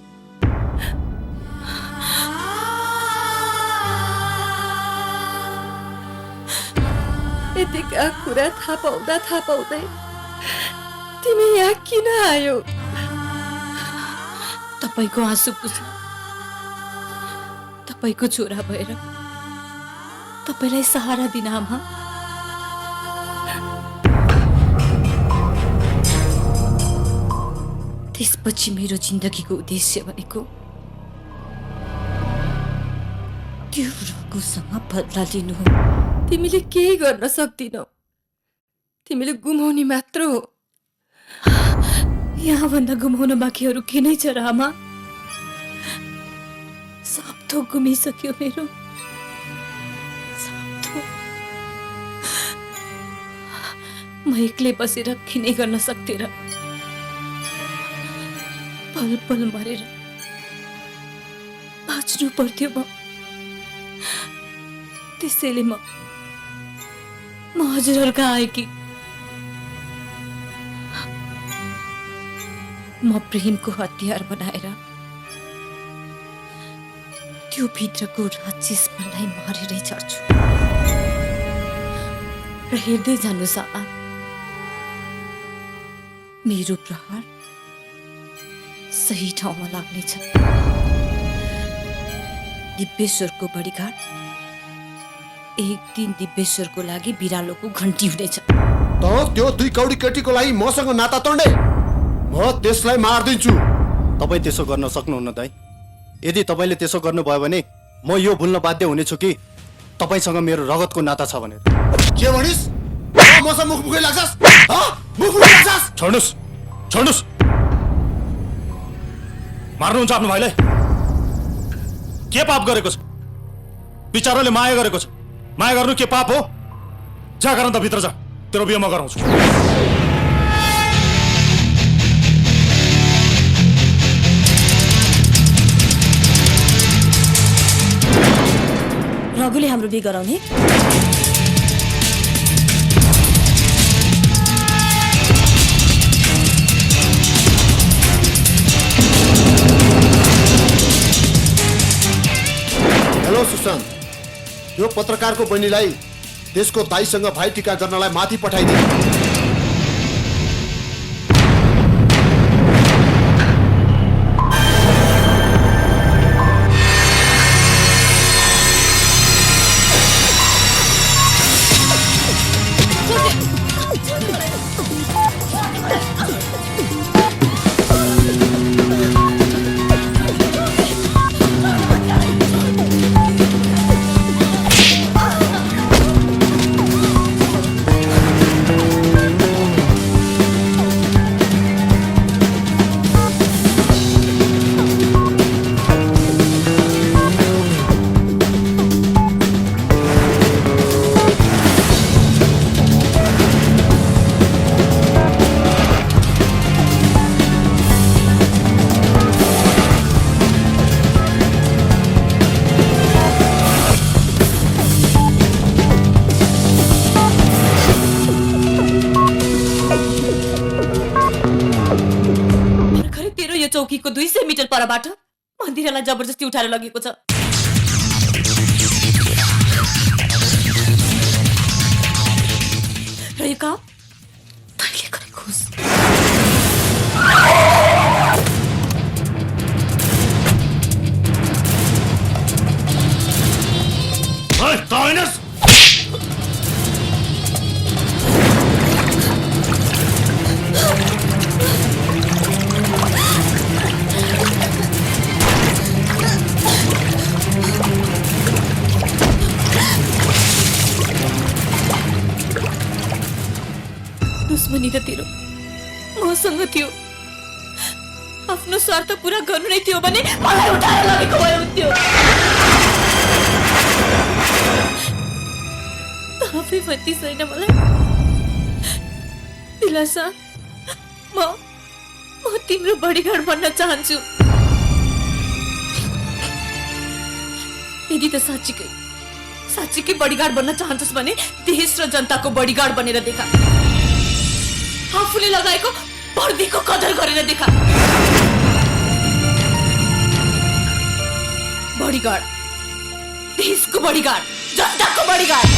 यतिका कुरा थाहा पाउँदै तिमी यहाँ किन आयो? तपाईको आँसु पुस्न, तपाईको छोरा भएर तपाईलाई सहारा दिन आमा। त्यसपछि मेरो जिन्दगीको उद्देश्य भनेको त्यो रघुसँग बदला लिनु हो। तिमीले केही गर्न सक्दिनौ, तिमीले गुमाउने मात्र हो। यहाँ भन्दा गुमाउन बाँकी अरू के नै छ र आमा? सब थोक गुमिसक्यो मेरो, सब थोक। म एक्लै बसेर किनै गर्न सक्थे र? पल पल मरेर बाँच्नु पर्थ्यो म। त्यसैले म हजुरहरूका आएकी। म प्रेमको हतियार बनाएर त्यो भित्रको राक्षसपनलाई मारेरै छाड्छु। र हेर्दै जानुहोस् आमा, मेरो प्रहार सही ठाउँमा लाग्नेछ। दिव्येश्वरको बडीगार्ड एक दिन दिव्येश्वरको लागि बिरालोको घन्टी हुनेछ। त त्यो दुई कौडी केटीको लागि मसँग नाता तोड्ने? म त्यसलाई मार्दिन्छु। तपाईँ त्यसो गर्न सक्नुहुन्न दाइ। यदि तपाईँले त्यसो गर्नुभयो भने म यो भुल्न बाध्य हुनेछु कि तपाईँसँग मेरो रगतको नाता छ भनेर। के भनिस्? मसँग मुखमुखै लाग्छस्? मुखमुखै लाग्छस्? छोड्नुस्, छोड्नुस्। मार्नुहुन्छ आफ्नो भाइलाई? के पाप गरेको छ? बिचाराले माया गरेको छ। माया गर्नु के पाप हो? जा गर त भित्र जा, तेरो बिहे म गराउँछु। रघुले हाम्रो बिहे गराउने? हेलो सुशान्त, यो पत्रकारको बहिनीलाई त्यसको दाइसँग भाइटिका गर्नलाई माथि पठाइदिए। चौकीको 200 मिटर परबाट मन्दिरलाई जबरजस्ती उठाएर लगेको छ। र यो काम तैँले गरेको होस्। दुश्मनी त तेरो मसँग थियो, आफ्नो स्वार्थ पूरा गर्नु नै थियो भने मलाई उठाएर लगेको भए हुन्थ्यो। आफै भन्ती छैन मलाई दिलासा, म तिम्रो बडीगार्ड बन्न चाहन्छु। यदि त साँच्चीकै बडीगार्ड बन्न चाहन्छस् भने देश र जनताको बडीगार्ड बनेर देखा। आफूले लगाएको वर्दीको कदर गरेर देखा। बडीगार्ड, देशको बडीगार्ड, जनताको बडीगार्ड।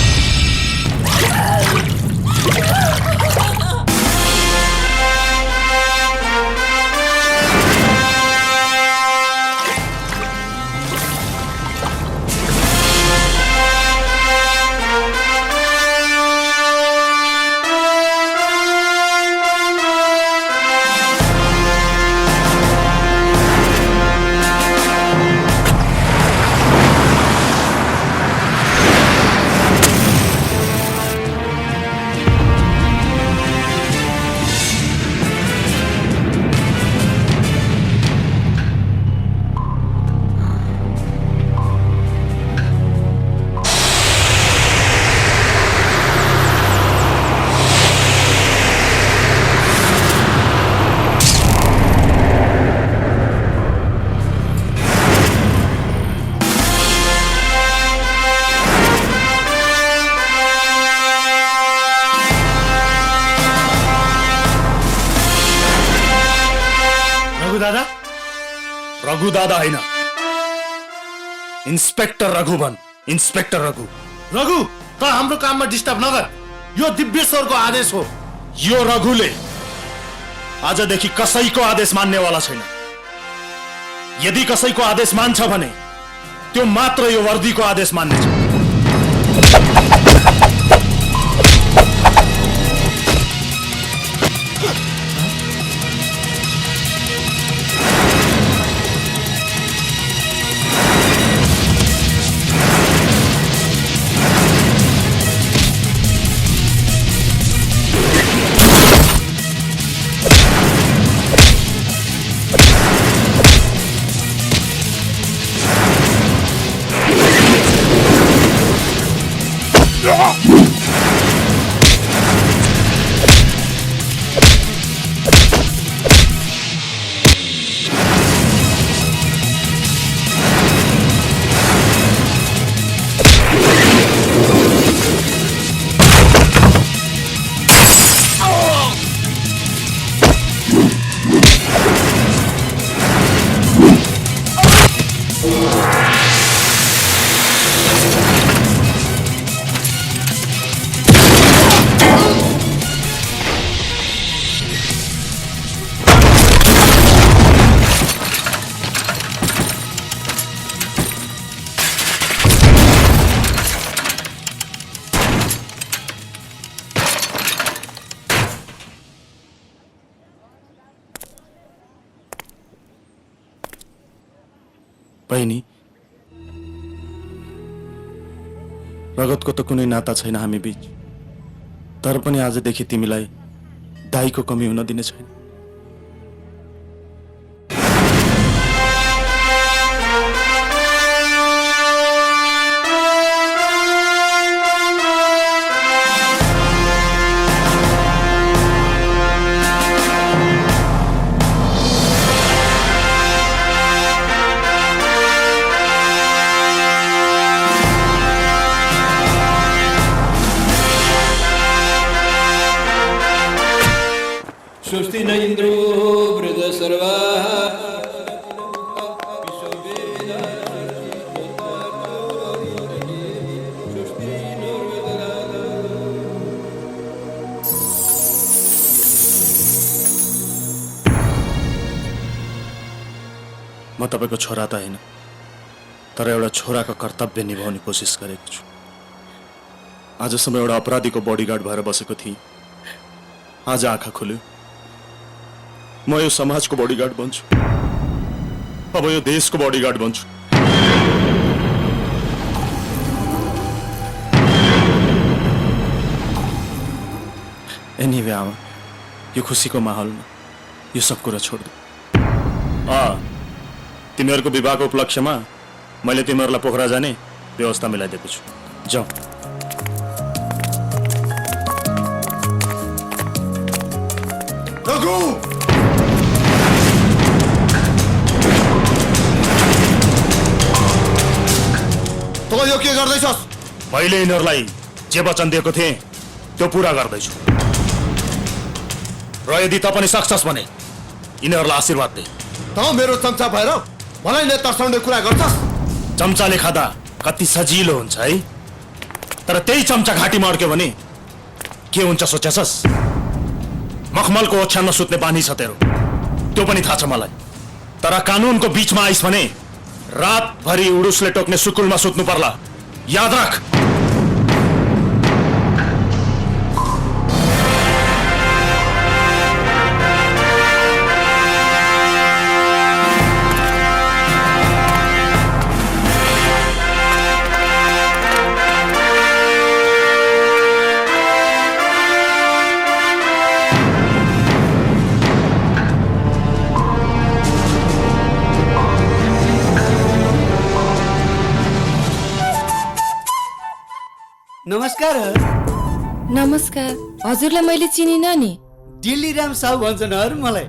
रघु दादा होइन, इन्स्पेक्टर रघु बन। इन्स्पेक्टर रघु। रघु, त हाम्रो काममा डिस्टर्ब नगर। यो दिव्येश्वरको आदेश हो। यो रघुले आजदेखि कसैको आदेश मान्नेवाला छैन। यदि कसैको आदेश मान्छ भने त्यो मात्र यो वर्दीको आदेश मान्नेछ। बहिनी, रगतको त कुनै नाता छैन हामी बीच, तर पनि आजदेखि तिमीलाई दाइको कमी हुन दिने छैन। सोचती नहीं म तपाईँको छोरा त होइन, तर एउटा छोराको कर्तव्य निभाउने कोसिस गरेको छु। आजसम्म एउटा अपराधीको बडीगार्ड भएर बसेको थिएँ, आज आँखा खुल्यो। म यो समाजको बडीगार्ड बन्छु, अब यो देशको बडीगार्ड बन्छु। एनीवे आमा, यो खुसीको माहौलमा यो सब कुरा छोड्दो। तिमीहरूको विवाहको उपलक्ष्यमा मैले तिमीहरूलाई पोखरा जाने व्यवस्था मिलाइदिएको छु। जाऊ। रघु! तँ यो के गर्दैछस्? मैले यिनीहरूलाई जे वचन दिएको थिएँ त्यो पुरा गर्दैछु, र यदि त पनि सक्छस् भने यिनीहरूलाई आशीर्वाद दे। तँ मेरो चम्चा भएर मलाई नै तर्साउने कुरा गर्छस्? चम्चाले खाँदा कति सजिलो हुन्छ है, तर त्यही चम्चा घाँटीमा अड्क्यो भने के हुन्छ सोचेछस्? मखमलको ओछ्यानमा सुत्ने बानी छ तेरो, त्यो पनि थाहा छ मलाई। तर कानुनको बीचमा आइस भने रातभरि उडुसले टोक्ने सुकुलमा सुत्नु पर्ला, याद राख। नमस्कार। नमस्कार। हजुरलाई मैले चिनिनँ नि। दिल्ली राम साहु भन्छन् मलाई।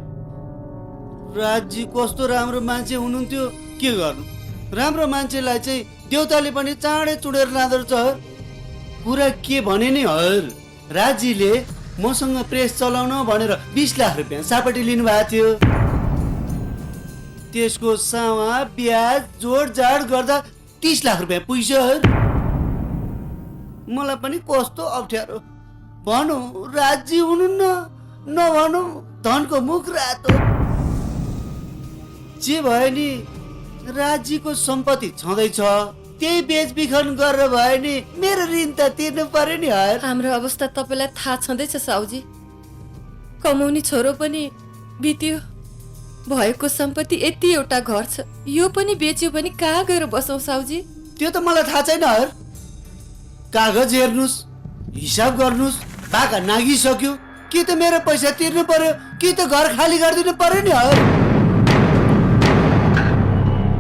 राजी कस्तो राम्रो मान्छे हुनुहुन्थ्यो, के गर्नु, राम्रो मान्छेलाई चाहिँ देउताले पनि चाँडै चुडेर लाँदो रहेछ। कुरा के भने नि राजीले मसँग प्रेस चलाउन भनेर 20 लाख रुपियाँ सापटी लिनुभएको थियो। त्यसको सामा ब्याज जोडजाड गर्दा 30 लाख रुपियाँ पुग्यो। मलाई पनि कस्तो अप्ठ्यारो, भनौँ राजी हुनुहुन्न, नभनौँ धनको मुख रातो। जे भयो नि राजीको सम्पत्ति छँदैछ, त्यही बेचबिखन गरेर भयो नि मेरो ऋण त तिर्नु पर्यो नि। हाम्रो अवस्था तपाईँलाई थाहा छँदैछ साउजी। कमाउने छोरो पनि बित्यो, भएको सम्पत्ति यति एउटा घर छ, यो पनि बेच्यो भने कहाँ गएर बसौँ साउजी? त्यो त मलाई थाहा छैन। कागज हेर्नुस्, हिसाब गर्नुस्, बाका नागिसक्यो, कि त मेरो पैसा तिर्नु पर्यो कि त घर खाली गरिदिनु पर्यो नि।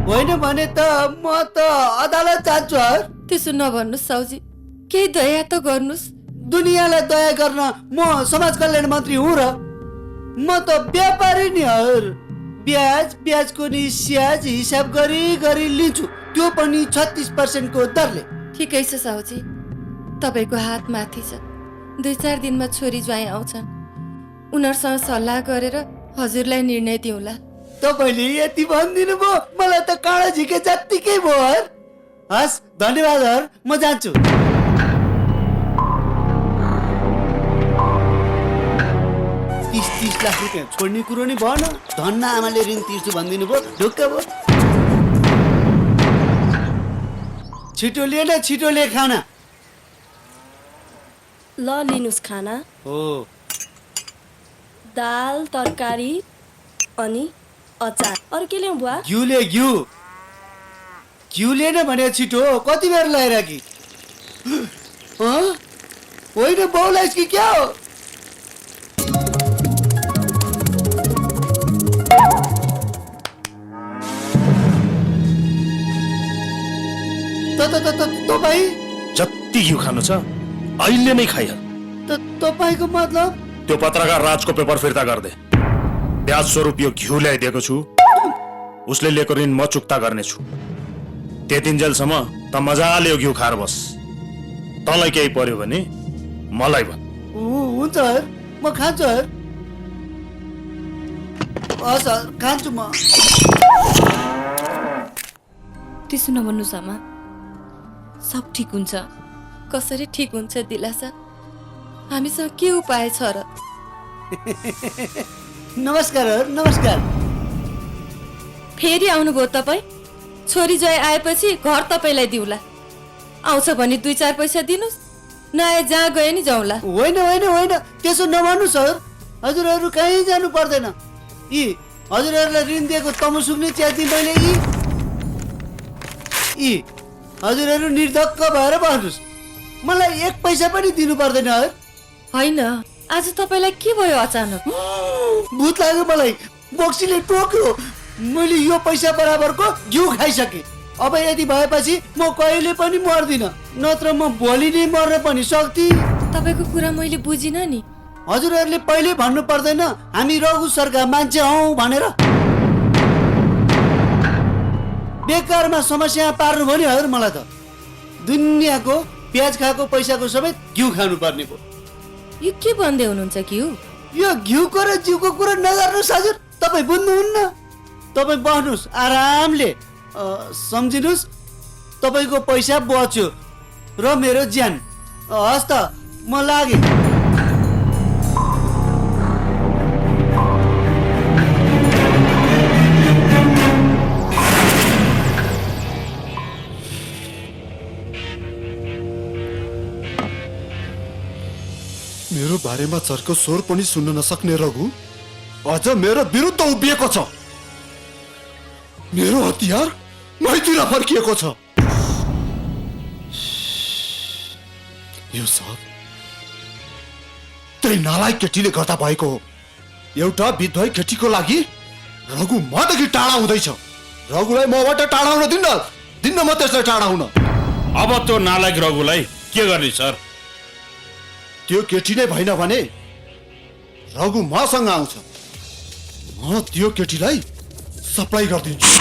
होइन भने त म त अदालत जान्छु। त्यसो नभन्नुहोस् साउजी, केही दया त गर्नुहोस्। दुनियाँलाई दया गर्न म समाज कल्याण मन्त्री हुँ र? म त व्यापारी नि। ब्याजको नि स्याज हिसाब गरी गरी लिन्छु, त्यो पनि 36% को दरले। ठिकै छ साउजी, तपाईँको हात माथि छ। 2-4 दिनमा छोरी ज्वाइँ आउँछन्, उनीहरूसँग सल्लाह गरेर हजुरलाई निर्णय दिउँला। तपाईँले यति भनिदिनु भयो, मलाई त काँडा झिके जत्तिकै भयो। हस्, धन्यवाद। म जान्छु। 30 लाख रुपियाँ छोड्ने कुरो नि भएन, धन्न आमाले ऋण तिर्छु भनिदिनु भयो, ढुक्क भयो। छिटो लिएन, छिटो लिए खाना। ल लिनुस् खाना। हो, दाल तरकारी अनि अचार। अरू के ल्याउँ बुवा? घिउ ले, घिउ लिएन भने छिटो, कति बेर लगाएर कि? होइन बाउलाई कि क्या हो? तपाईँ जति घिउ खानु छ अहिले नै खाइहाल। तपाईँको मतलब? त्यो पत्रकार राजको पेपर फिर्ता गर्दे, ब्याज स्वरूप यो घिउ ल्याइदिएको छु, उसले लिएको ऋण म चुक्ता गर्नेछु। त्यतिन्जेलसम्म त मजाले यो घिउ खाएर बस। तँलाई केही पर्यो भने मलाई भन। हुन्छ, म खान्छु। खान्छु म। त्यसो नभन्नुहोस् आमा, सब ठिक हुन्छ। कसरी ठिक हुन्छ दिलासा? हामीसँग के उपाय छ र? नमस्कार। नमस्कार। फेरि आउनुभयो तपाईँ? छोरी जय आएपछि घर तपाईँलाई दिउला। आउँछ भने 2-4 पैसा दिनुहोस्, नआए जहाँ गए नि जाउँला। होइन होइन होइन, त्यसो नभन्नु सर। हजुरहरू कहीँ जानु पर्दैन। यी हजुरहरूलाई ऋण दिएको तमु सुक्ने च्याति मैले यी हजुरहरू निर्धक्क भएर बस्नुहोस्। मलाई 1 पैसा पनि दिनु पर्दैन। होइन, आज तपाईँलाई के भयो अचानक? भूत लाग्यो मलाई। बोक्सीले टोक्यो। मैले यो पैसा बराबरको घिउ खाइसकेँ। अब यदि भएपछि म कहिले पनि मर्दिन, नत्र म भोलि नै मर्न पनि सक्थे। तपाईँको कुरा मैले बुझिनँ नि। हजुरहरूले पहिले भन्नु पर्दैन हामी रघु सरका मान्छे हौ भनेर? बेकारमा समस्या पार्नु भयो नि हजुर। मलाई त दुनियाँको प्याज खाएको पैसाको समेत घिउ खानु पर्ने भयो। यो के भन्दै हुनुहुन्छ घिउ? यो घिउको र जिउको कुरा नगर्नुहोस् हजुर। तपाईँ बुझ्नुहुन्न। तपाईँ बस्नुहोस् आरामले। सम्झिनुहोस्, तपाईँको पैसा बच्यो र मेरो ज्यान। हस् त, म लागेँ। मेरो बारेमा चर्को स्वर पनि सुन्न नसक्ने रघु अझ मेरो विरुद्ध उभिएको छ। मेरो हतियार मैतिर फर्किएको छ। यो सब त्यही नालायक केटीले गर्दा भएको हो। एउटा विधवाई केटीको लागि रघु मदेखि टाढा हुँदैछ। रघुलाई मबाट टाढा हुन दिन्न म त्यसलाई टाढा हुन। अब त्यो नालायक रघुलाई के गर्ने सर? त्यो केटी नै भएन भने रघु मसँग आउँछ। म त्यो केटीलाई सप्लाई गरिदिन्छु।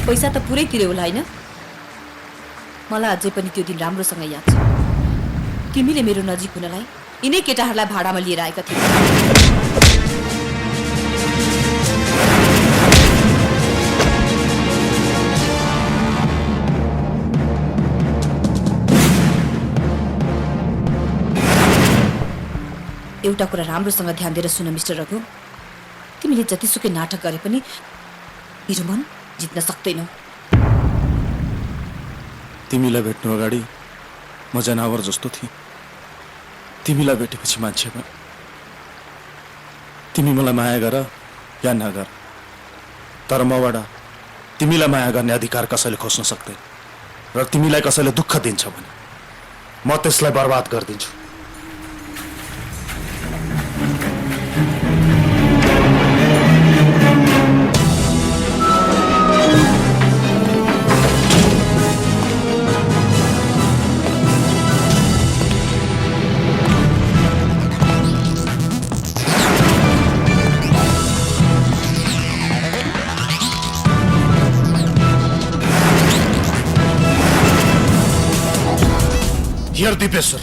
पैसा त पुरै तिर्यो होला हैन? मलाई अझै पनि त्यो दिन राम्रोसँग याद छ। तिमीले मेरो नजिक हुनलाई यिनै केटाहरूलाई भाडामा लिएर आएका थियौ। एउटा कुरा राम्रोसँग ध्यान दिएर सुन मिस्टर रघु, तिमीले जतिसुकै नाटक गरे पनि मेरो मन जित्न सक्दैनौ। तिमीलाई भेट्नु अगाडि म जनावर जस्तो थिएँ। तिमीलाई भेटेपछि मान्छे भयो। तिमी मलाई माया गर या नगर, तर मबाट तिमीलाई माया गर्ने अधिकार कसैले खोज्न सक्दैन। र तिमीलाई कसैले दुःख दिन्छ भने म त्यसलाई बर्बाद गरिदिन्छु। हियर दिपेश्वर,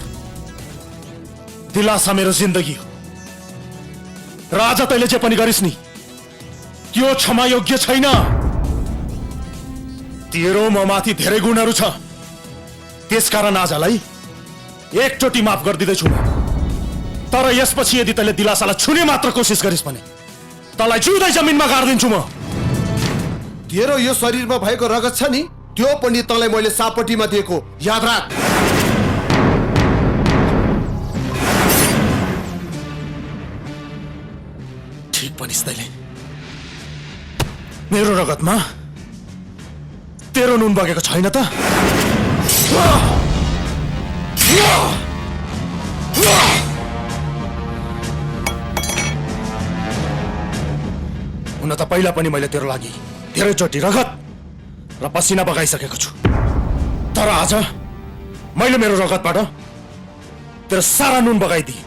दिलासा मेरो जिन्दगी हो र आज तैँले जे पनि गरिस् नि त्यो क्षमा योग्य छैन। तेरो म माथि धेरै गुणहरू छ, त्यसकारण आजलाई एकचोटि माफ गरिदिँदैछु म। तर यसपछि यदि तैँले दिलासालाई छुने मात्र कोसिस गरिस् भने तँलाई जिउँदै जमिनमा गाड्दिन्छु म। तेरो यो शरीरमा भएको रगत छ नि, त्यो पनि तँलाई मैले सापट्टीमा दिएको याद राख। ठिक भनिस् तैँले। मेरो रगतमा तेरो नुन बगेको छैन त? हुन त पहिला पनि मैले तेरो लागि धेरैचोटि रगत र पसिना बगाइसकेको छु, तर आज मैले मेरो रगतबाट तेरो सारा नुन बगाइदिएँ।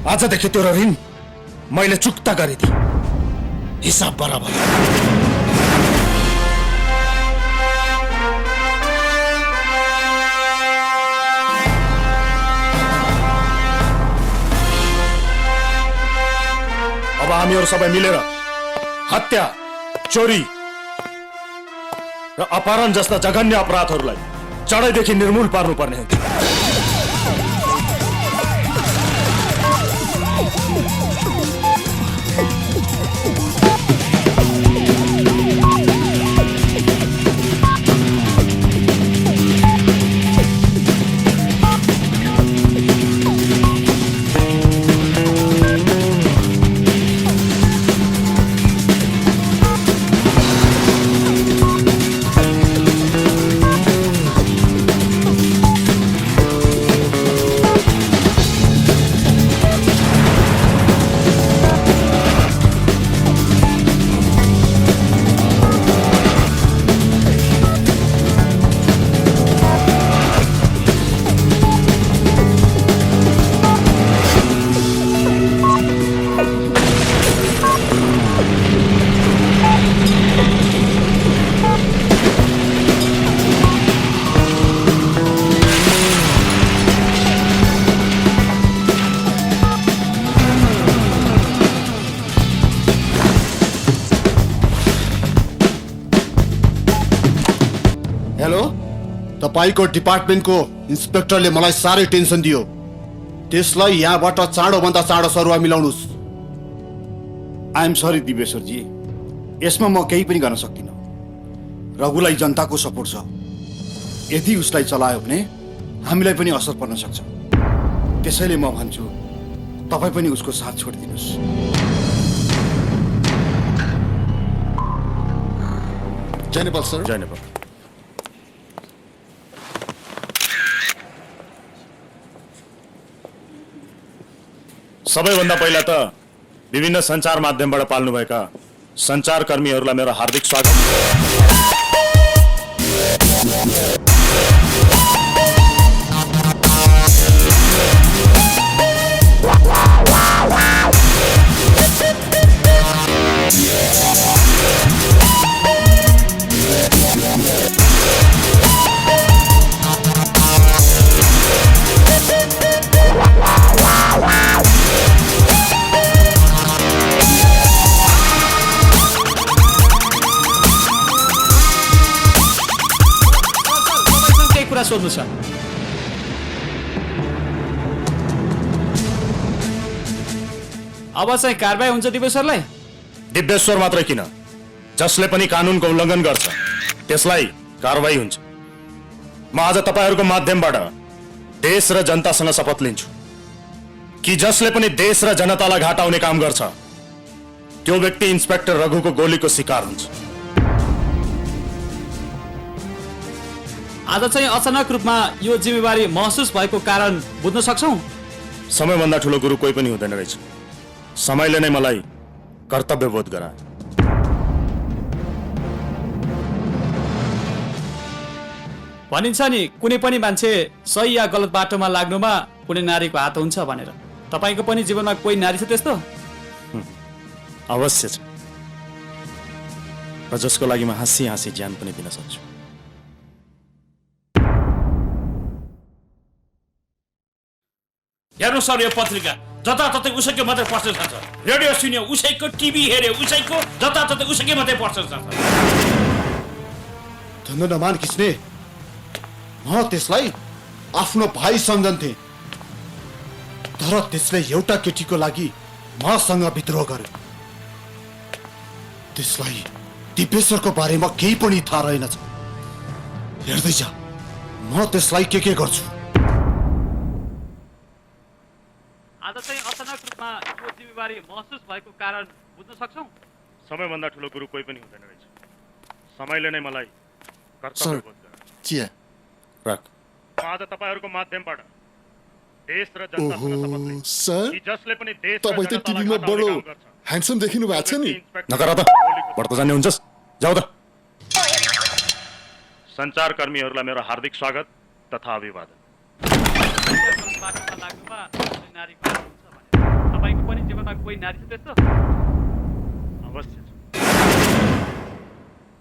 आजदेखि तेरो ऋण मैले चुक्ता गरिदिएँ, हिसाब बराबर। अब हामीहरू सबै मिलेर हत्या, चोरी र अपहरण जस्ता जघन्य अपराधहरूलाई चढैदेखि निर्मूल पार्नुपर्ने हुन्छ। तपाईको डिपार्टमेन्टको इन्सपेक्टरले मलाई साह्रै टेन्सन दियो। त्यसलाई यहाँबाट चाँडोभन्दा चाँडो सरुवा मिलाउनुस्। आई एम सरी दिपेश्वरजी, यसमा म केही पनि गर्न सक्दिनँ। रघुलाई जनताको सपोर्ट छ, यदि उसलाई चलायो भने हामीलाई पनि असर पर्न सक्छ। त्यसैले म भन्छु तपाईँ पनि उसको साथ छोडिदिनुहोस्। जय नेपाल सर। जय नेपाल। सबैभन्दा पहिला त विभिन्न सञ्चार माध्यमबाट पाल्नुभएका सञ्चारकर्मीहरूलाई मेरो हार्दिक स्वागत। सोध्नु छ। अब चाहिँ कारबाही हुन्छ दिपेश्वरलाई? दिपेश्वर मात्रै किन, जसले पनि कानुनको उल्लङ्घन गर्छ त्यसलाई कारबाही हुन्छ। म आज तपाईँहरूको माध्यमबाट देश र जनतासँग शपथ लिन्छु कि जसले पनि देश र जनतालाई घाटाउने काम गर्छ त्यो व्यक्ति इन्सपेक्टर रघुको गोलीको शिकार हुन्छ। आज चाहिँ अचानक रूपमा यो जिम्मेवारी महसुस भएको कारण बुझ्न सक्छौ? समयभन्दा ठुलो गुरु कोही पनि हुँदैन रहेछ। समयले नै मलाई कर्तव्यबोध गरायो। भनिन्छ नि कुनै पनि मान्छे सही या गलत बाटोमा लाग्नुमा कुनै नारीको हात हुन्छ भनेर। तपाईको पनि जीवनमा कोही नारी छ त्यस्तो? अवश्य छ, र जसको लागि म हाँसी हाँसी ज्यान पनि दिन सक्छु। हेर्नु सर, यो पत्रिका जताततै उसैको मात्रै पर्छ जान्छ। रेडियो सुन्यो उसैको, टिभी हेऱ्यो उसैको, जताततै उसैकै मात्रै पर्छ जान्छ। धन्द नमान खिच्ने, म त्यसलाई आफ्नो भाइ सम्झन्थे, तर त्यसले एउटा केटीको लागि मसँग विद्रोह गर्यो। त्यसलाई दिपेश्वरको बारेमा केही पनि थाहा रहेनछ। हेर्दै जा, म त्यसलाई के गर्छु। आज चाहिँ अचानक रूपमा यो जिम्मेवारी महसुस भएको कारण बुझ्न सक्छौ? समयभन्दा ठुलो गुरु कोही पनि हुँदैन रहेछ। समयले नै मलाई कर्तव्यबोध गरायो। चिया राख। म आज तपाईँहरूको माध्यमबाट देश र जनतासँग शपथ लिन्छु सर, कि जसले पनि देश र तपाईँ त जनतालाई टिभीमा घाटाउने बडो काम गर्छ ह्यान्डसम देखिनु भएको छ नि। नगर त, बढ्दो जान्ने हुन्छस्, जाऊ त। सञ्चारकर्मीहरूलाई मेरो हार्दिक स्वागत तथा अभिवादन। तपाईको पनि जीवनमा कोही नारी छ त्यस्तो? अवश्य छ,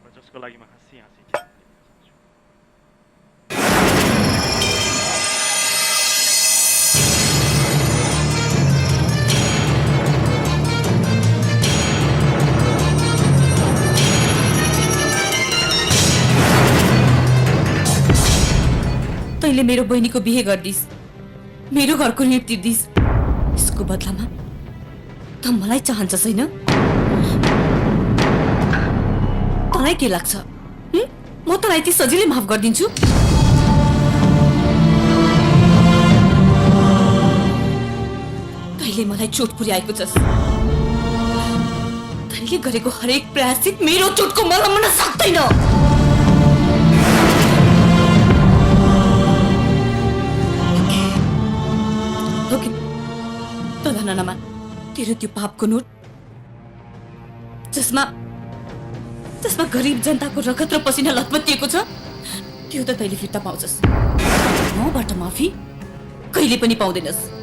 र जसको लागि म हाँसी हाँसी ज्यान दिन सक्छु। तैँले मेरो बहिनीको बिहे गर्दिस्, मेरो घरको ऋण तिर्दिस्, यसको बदलामा त मलाई चाहन्छस् होइन? तँलाई के लाग्छ म तँलाई यति सजिलै माफ गरिदिन्छु? तैँले मलाई चोट पुर्याएको छस्। तैँले गरेको हरेक प्रयास मेरो चोटको मलम हुन सक्दैन। ननमा तेरो त्यो पापको नोट जसमा गरीब जनताको रगत र पसिना लतपतिएको छ, त्यो त तैँले फिर्ता पाउँछस्। मबाट माफी कहिले पनि पाउँदैनस्।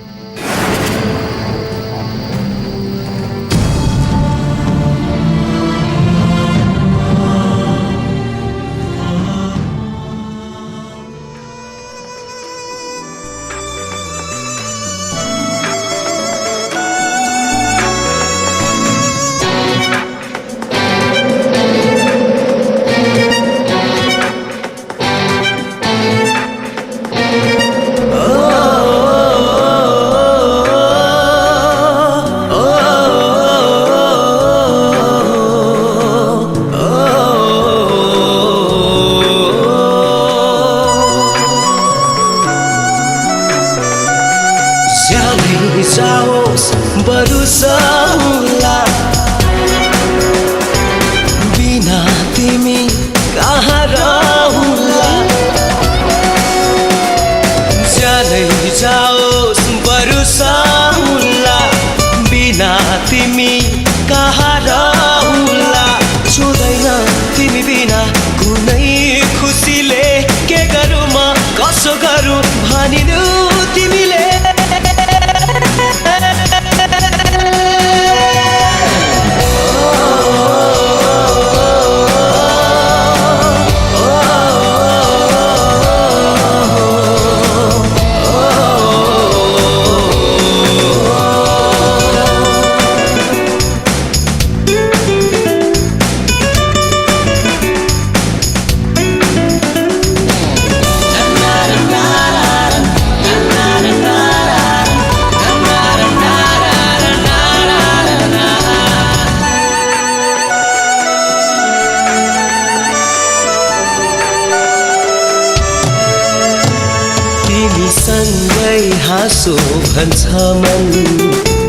सँगै हाँसो भन्छ मन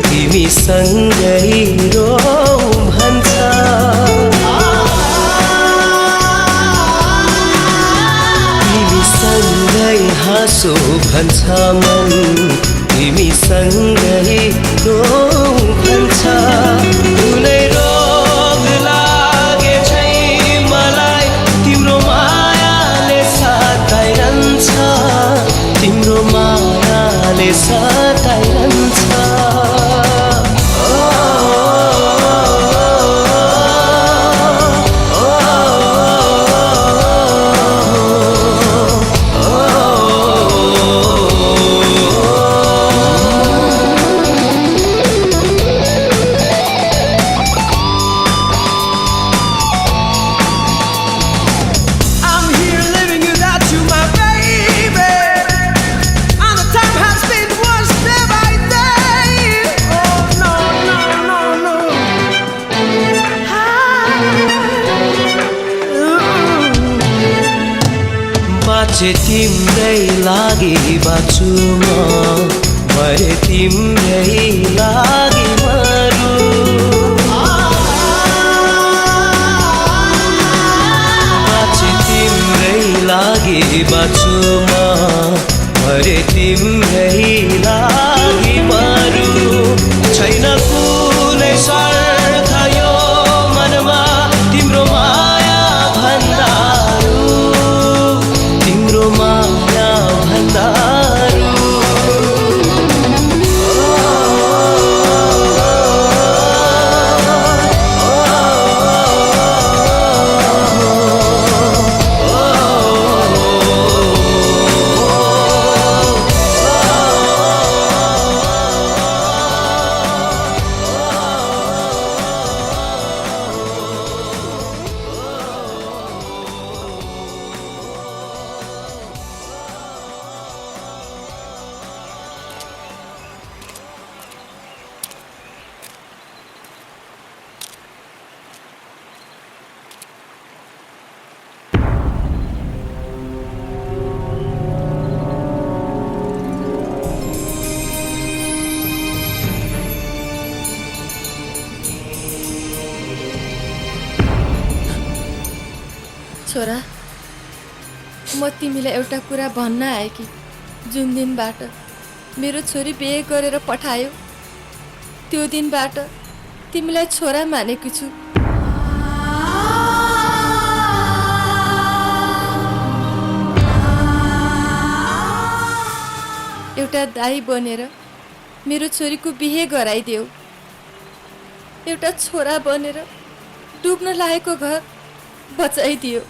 तिमी सँगै रोऊ भन्छ तिमी सँगै हाँसो भन्छ मन तिमी सँगै रोऊ भन्छ कुनै रोग लागे छै मलाई तिम्रो मायाले सताइरहन्छ तिम्रो मायाले सताइरहन्छ बाँचे तिम्रै लागि बाँचु म मरे तिम्रै लागि मरु बाँचे तिम्रै लागि बाँचु म मरे तिम्रै लागि मरु छैन कुनै स्वार्थ यो मनमा तिम्रो माया भन्दारु तिम्रो माया भन्दारु छोरा म तिमीलाई एउटा कुरा भन्न आएँ कि जुन दिनबाट मेरो छोरी बिहे गरेर पठायो त्यो दिनबाट तिमीलाई छोरा मानेको छु एउटा दाई बनेर मेरो छोरीको बिहे गराइदेऊ एउटा छोरा बनेर डुब्न लागेको घर बचाइदियो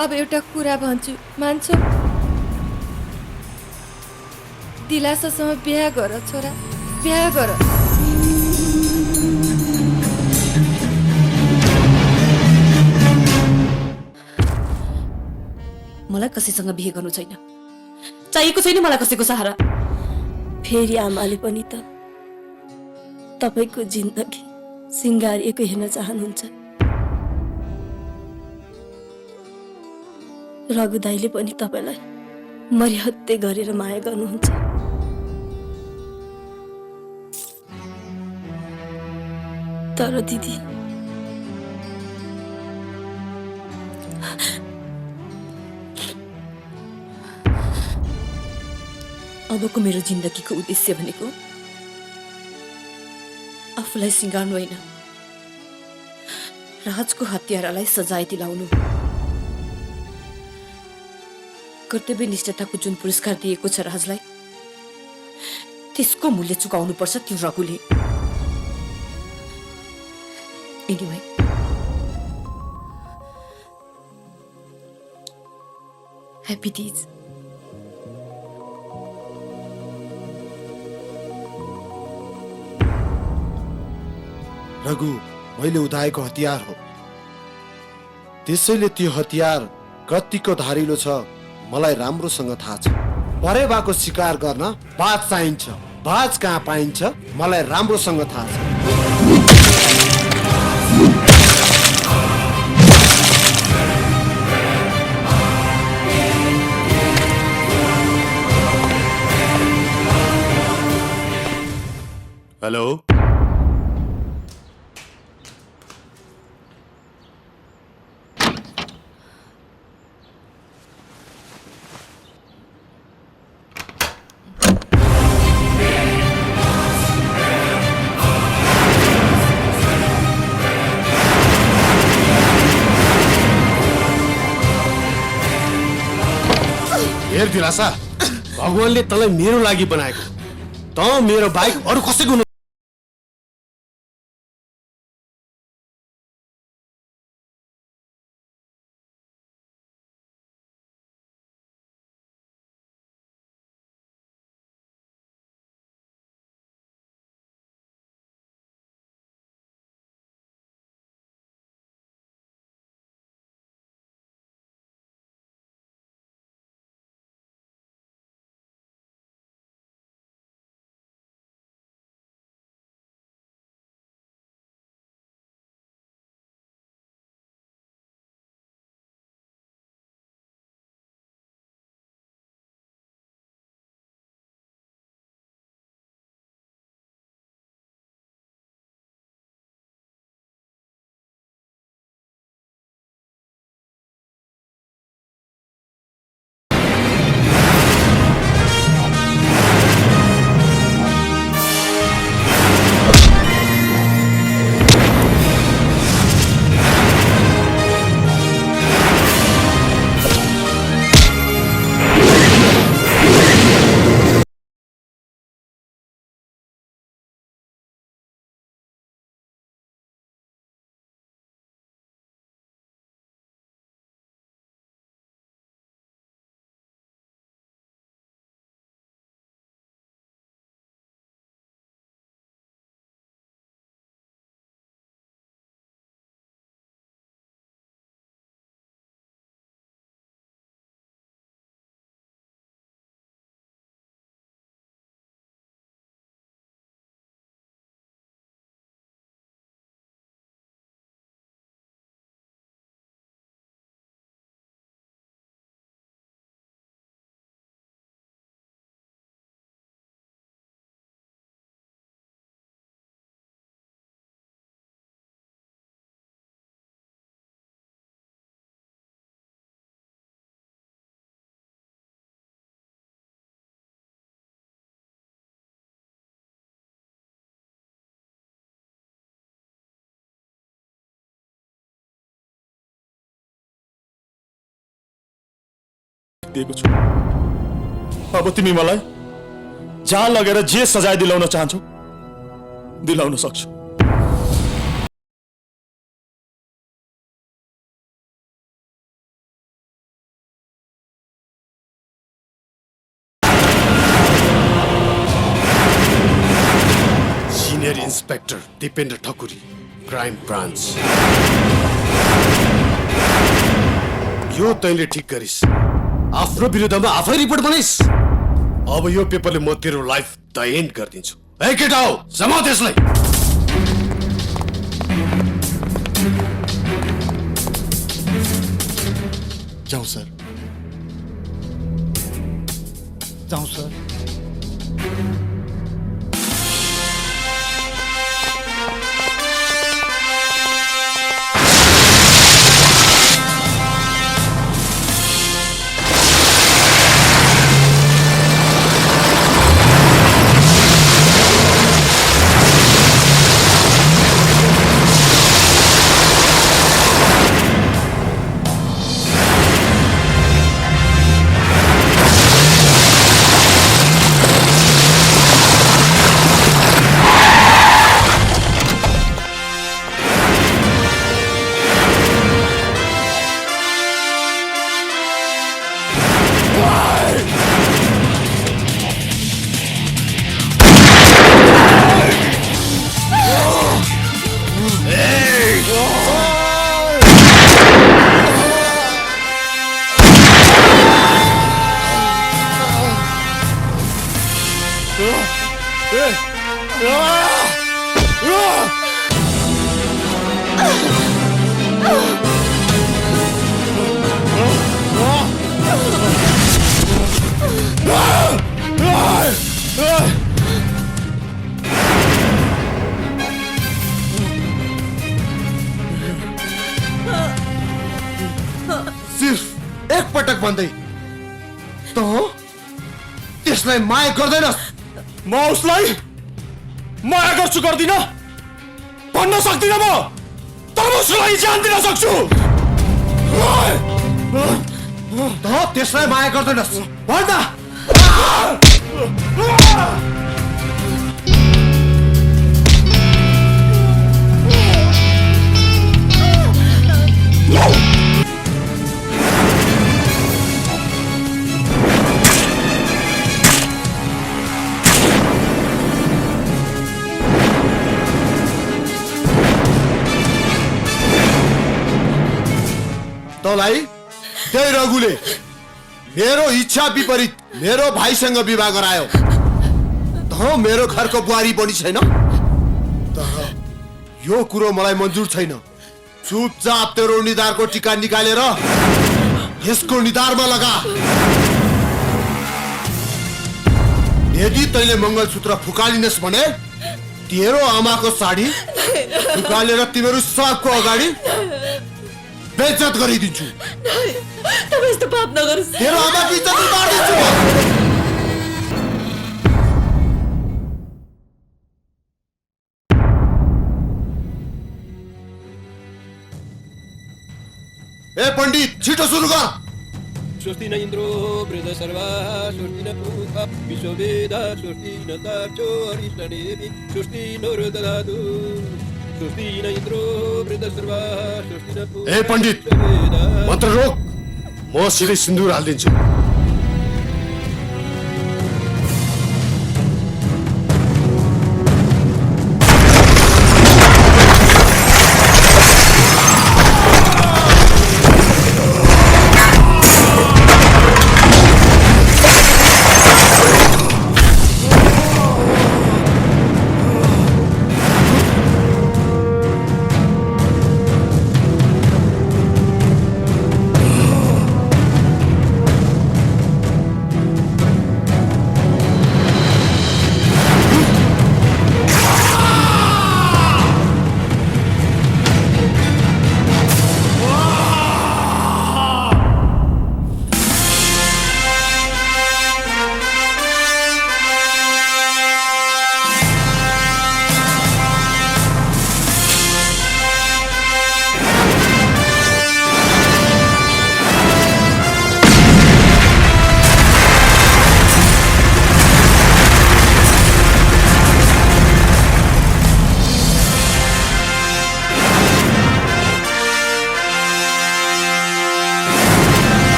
अब एउटा कुरा भन्छु मान्छौ दिलासासँग बिहा गर छोरा बिहा गर मलाई कसैसँग बिहे गर्नु छैन चाहिएको छैन मलाई कसैको सहारा फेरि आमाले पनि त तपाईको जिन्दगी सिंगारिएको हेर्न चाहनुहुन्छ रघु दाइले पनि तपाईलाई मरिहत्ते गरेर माया गर्नुहुन्छ तर दिदी अबको मेरो जिन्दगीको उद्देश्य भनेको आफूलाई सिंगार्नु होइन राजको हत्यारालाई सजाय दिलाउनु कर्तव्य निष्ठताको जुन पुरस्कार दिएको छ राजलाई त्यसको मूल्य चुकाउनु पर्छ त्यो रघुले एनीवे ह्याप्पी डेज रघु मैले उठाएको हतियार हो त्यसैले त्यो हतियार कतिको धारिलो छ मलाई राम्रोसँग थाहा छ परेवाको शिकार गर्न बाज चाहिन्छ बाज कहाँ पाइन्छ मलाई राम्रोसँग थाहा छ हेलो हेर दिलासा भगवानले तँलाई मेरो लागि बनाएको त मेरो बाइक अरू कसैको दिएको छु। अब तिमी मलाई जहाँ लगेर जे सजाय दिलाउन चाहन्छौ दिलाउन सक्छु। Senior inspector Dipendra Thakuri, crime branch. यो तैँले ठिक गरिस्। आफ्नो विरुद्धमा आफै रिपोर्ट बनाइस्। अब यो पेपरले म तेरो लाइफ द एन्ड गरिदिन्छु। ए केटा हो, समाउ त्यसलाई। जाउँ सर, जाउँ सर। पटक भन्दै त त्यसलाई माया गर्दैनस्। म उसलाई माया गर्छु गर्दिन भन्न सक्दिन म, तर म उसलाई ज्यान दिन सक्छु। त त्यसलाई माया गर्दैनस् भन्दा तँलाई त्यही रघुले मेरो इच्छा विपरीत मेरो भाइसँग विवाह गरायो। त मेरो घरको बुहारी बनी छैन, तर यो कुरो मलाई मंजूर छैन। चुपचाप तेरो निधारको टीका निकालेर यसको निधारमा लगा। यदि तैले मंगलसूत्र फुकालिनस् भने तेरो आमाको साडी फुकालेर तिमीहरू सबको अगाडि बेइज्जत गरिदिन्छु। तपाईँ यस्तो पाप नगर्नुहोस्। तेरो आमाको इज्जत उतार्दिन्छु। ए पंडित छिटो सुरु गर। स्वस्ति न इन्द्रो वृद सर्वा स्वस्ति न पूर्वा विश्ववेदा स्वस्ति न तार्चो अरिष्टनेमि स्वस्ति न रुददातु स्वस्ति न इन्द्रो वृद सर्वा स्वस्ति न पूर्वा। ए पंडित मन्त्र रोक, म सिधै सिन्दूर हालिदिन्छु।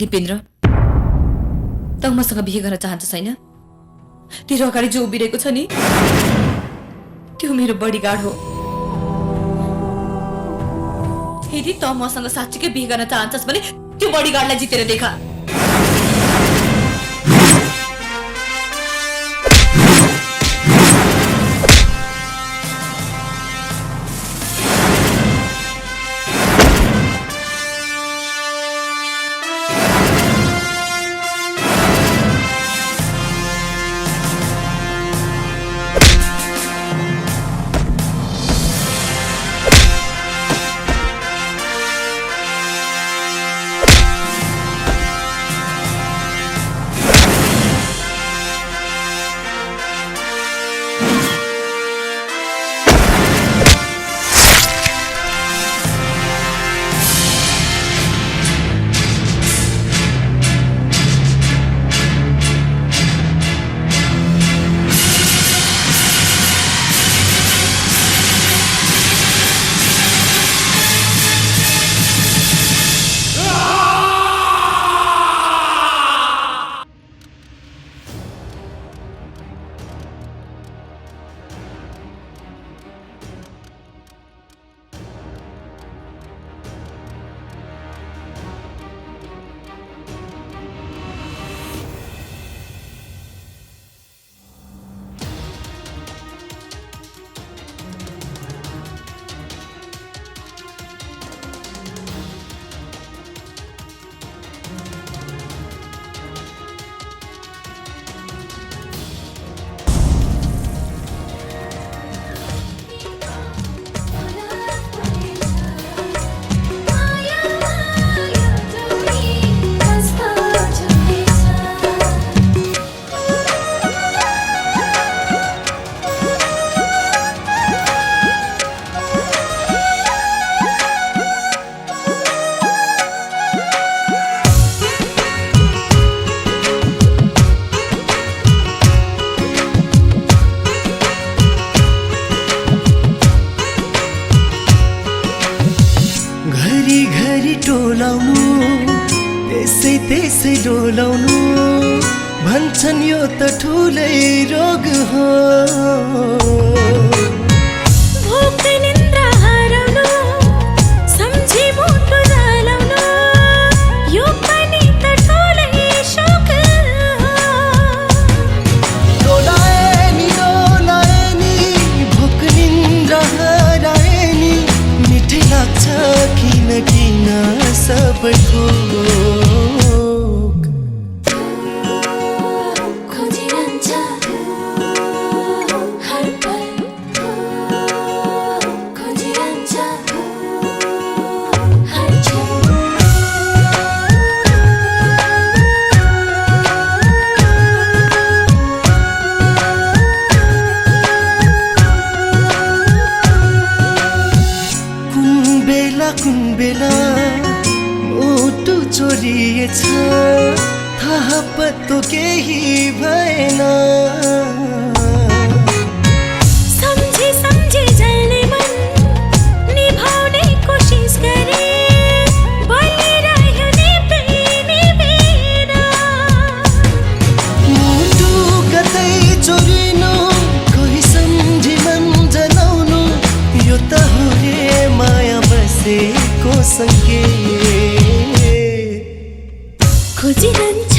दिपेन्द्र त मसँग बिहे गर्न चाहन्छ छैन? तेरो अगाडि जो उभिरहेको छ नि त्यो मेरो बडीगार्ड हो। यदि त मसँग साँच्चीकै बिहे गर्न चाहन्छस् भने त्यो बडीगार्डलाई जितेर देखा। टोलाउनु त्यसै त्यसै डोलाउनु भन्छन् यो त ठुलै रोग हो। भोक निन्द्रा हराउनु सम्झी मुटु जलाउनु यो पनि त ठुलै शोक हो। डोलाए नि भोक निन्द्रा हराए नि मिठै लाग्छ किन किन सबैको कुन बेला मुटु चोरिएछ थाहा पत्तो केही भएन। सम्झी सम्झी जल्ने मन निभाउने कोसिस गरे बलिरह्यो नि प्रेमी बिना। मुटु कतै चोरिनु कोही सम्झी मन जलाउनु यो त हो रे माया बसेको सङ्केत। खोजिरहन्छ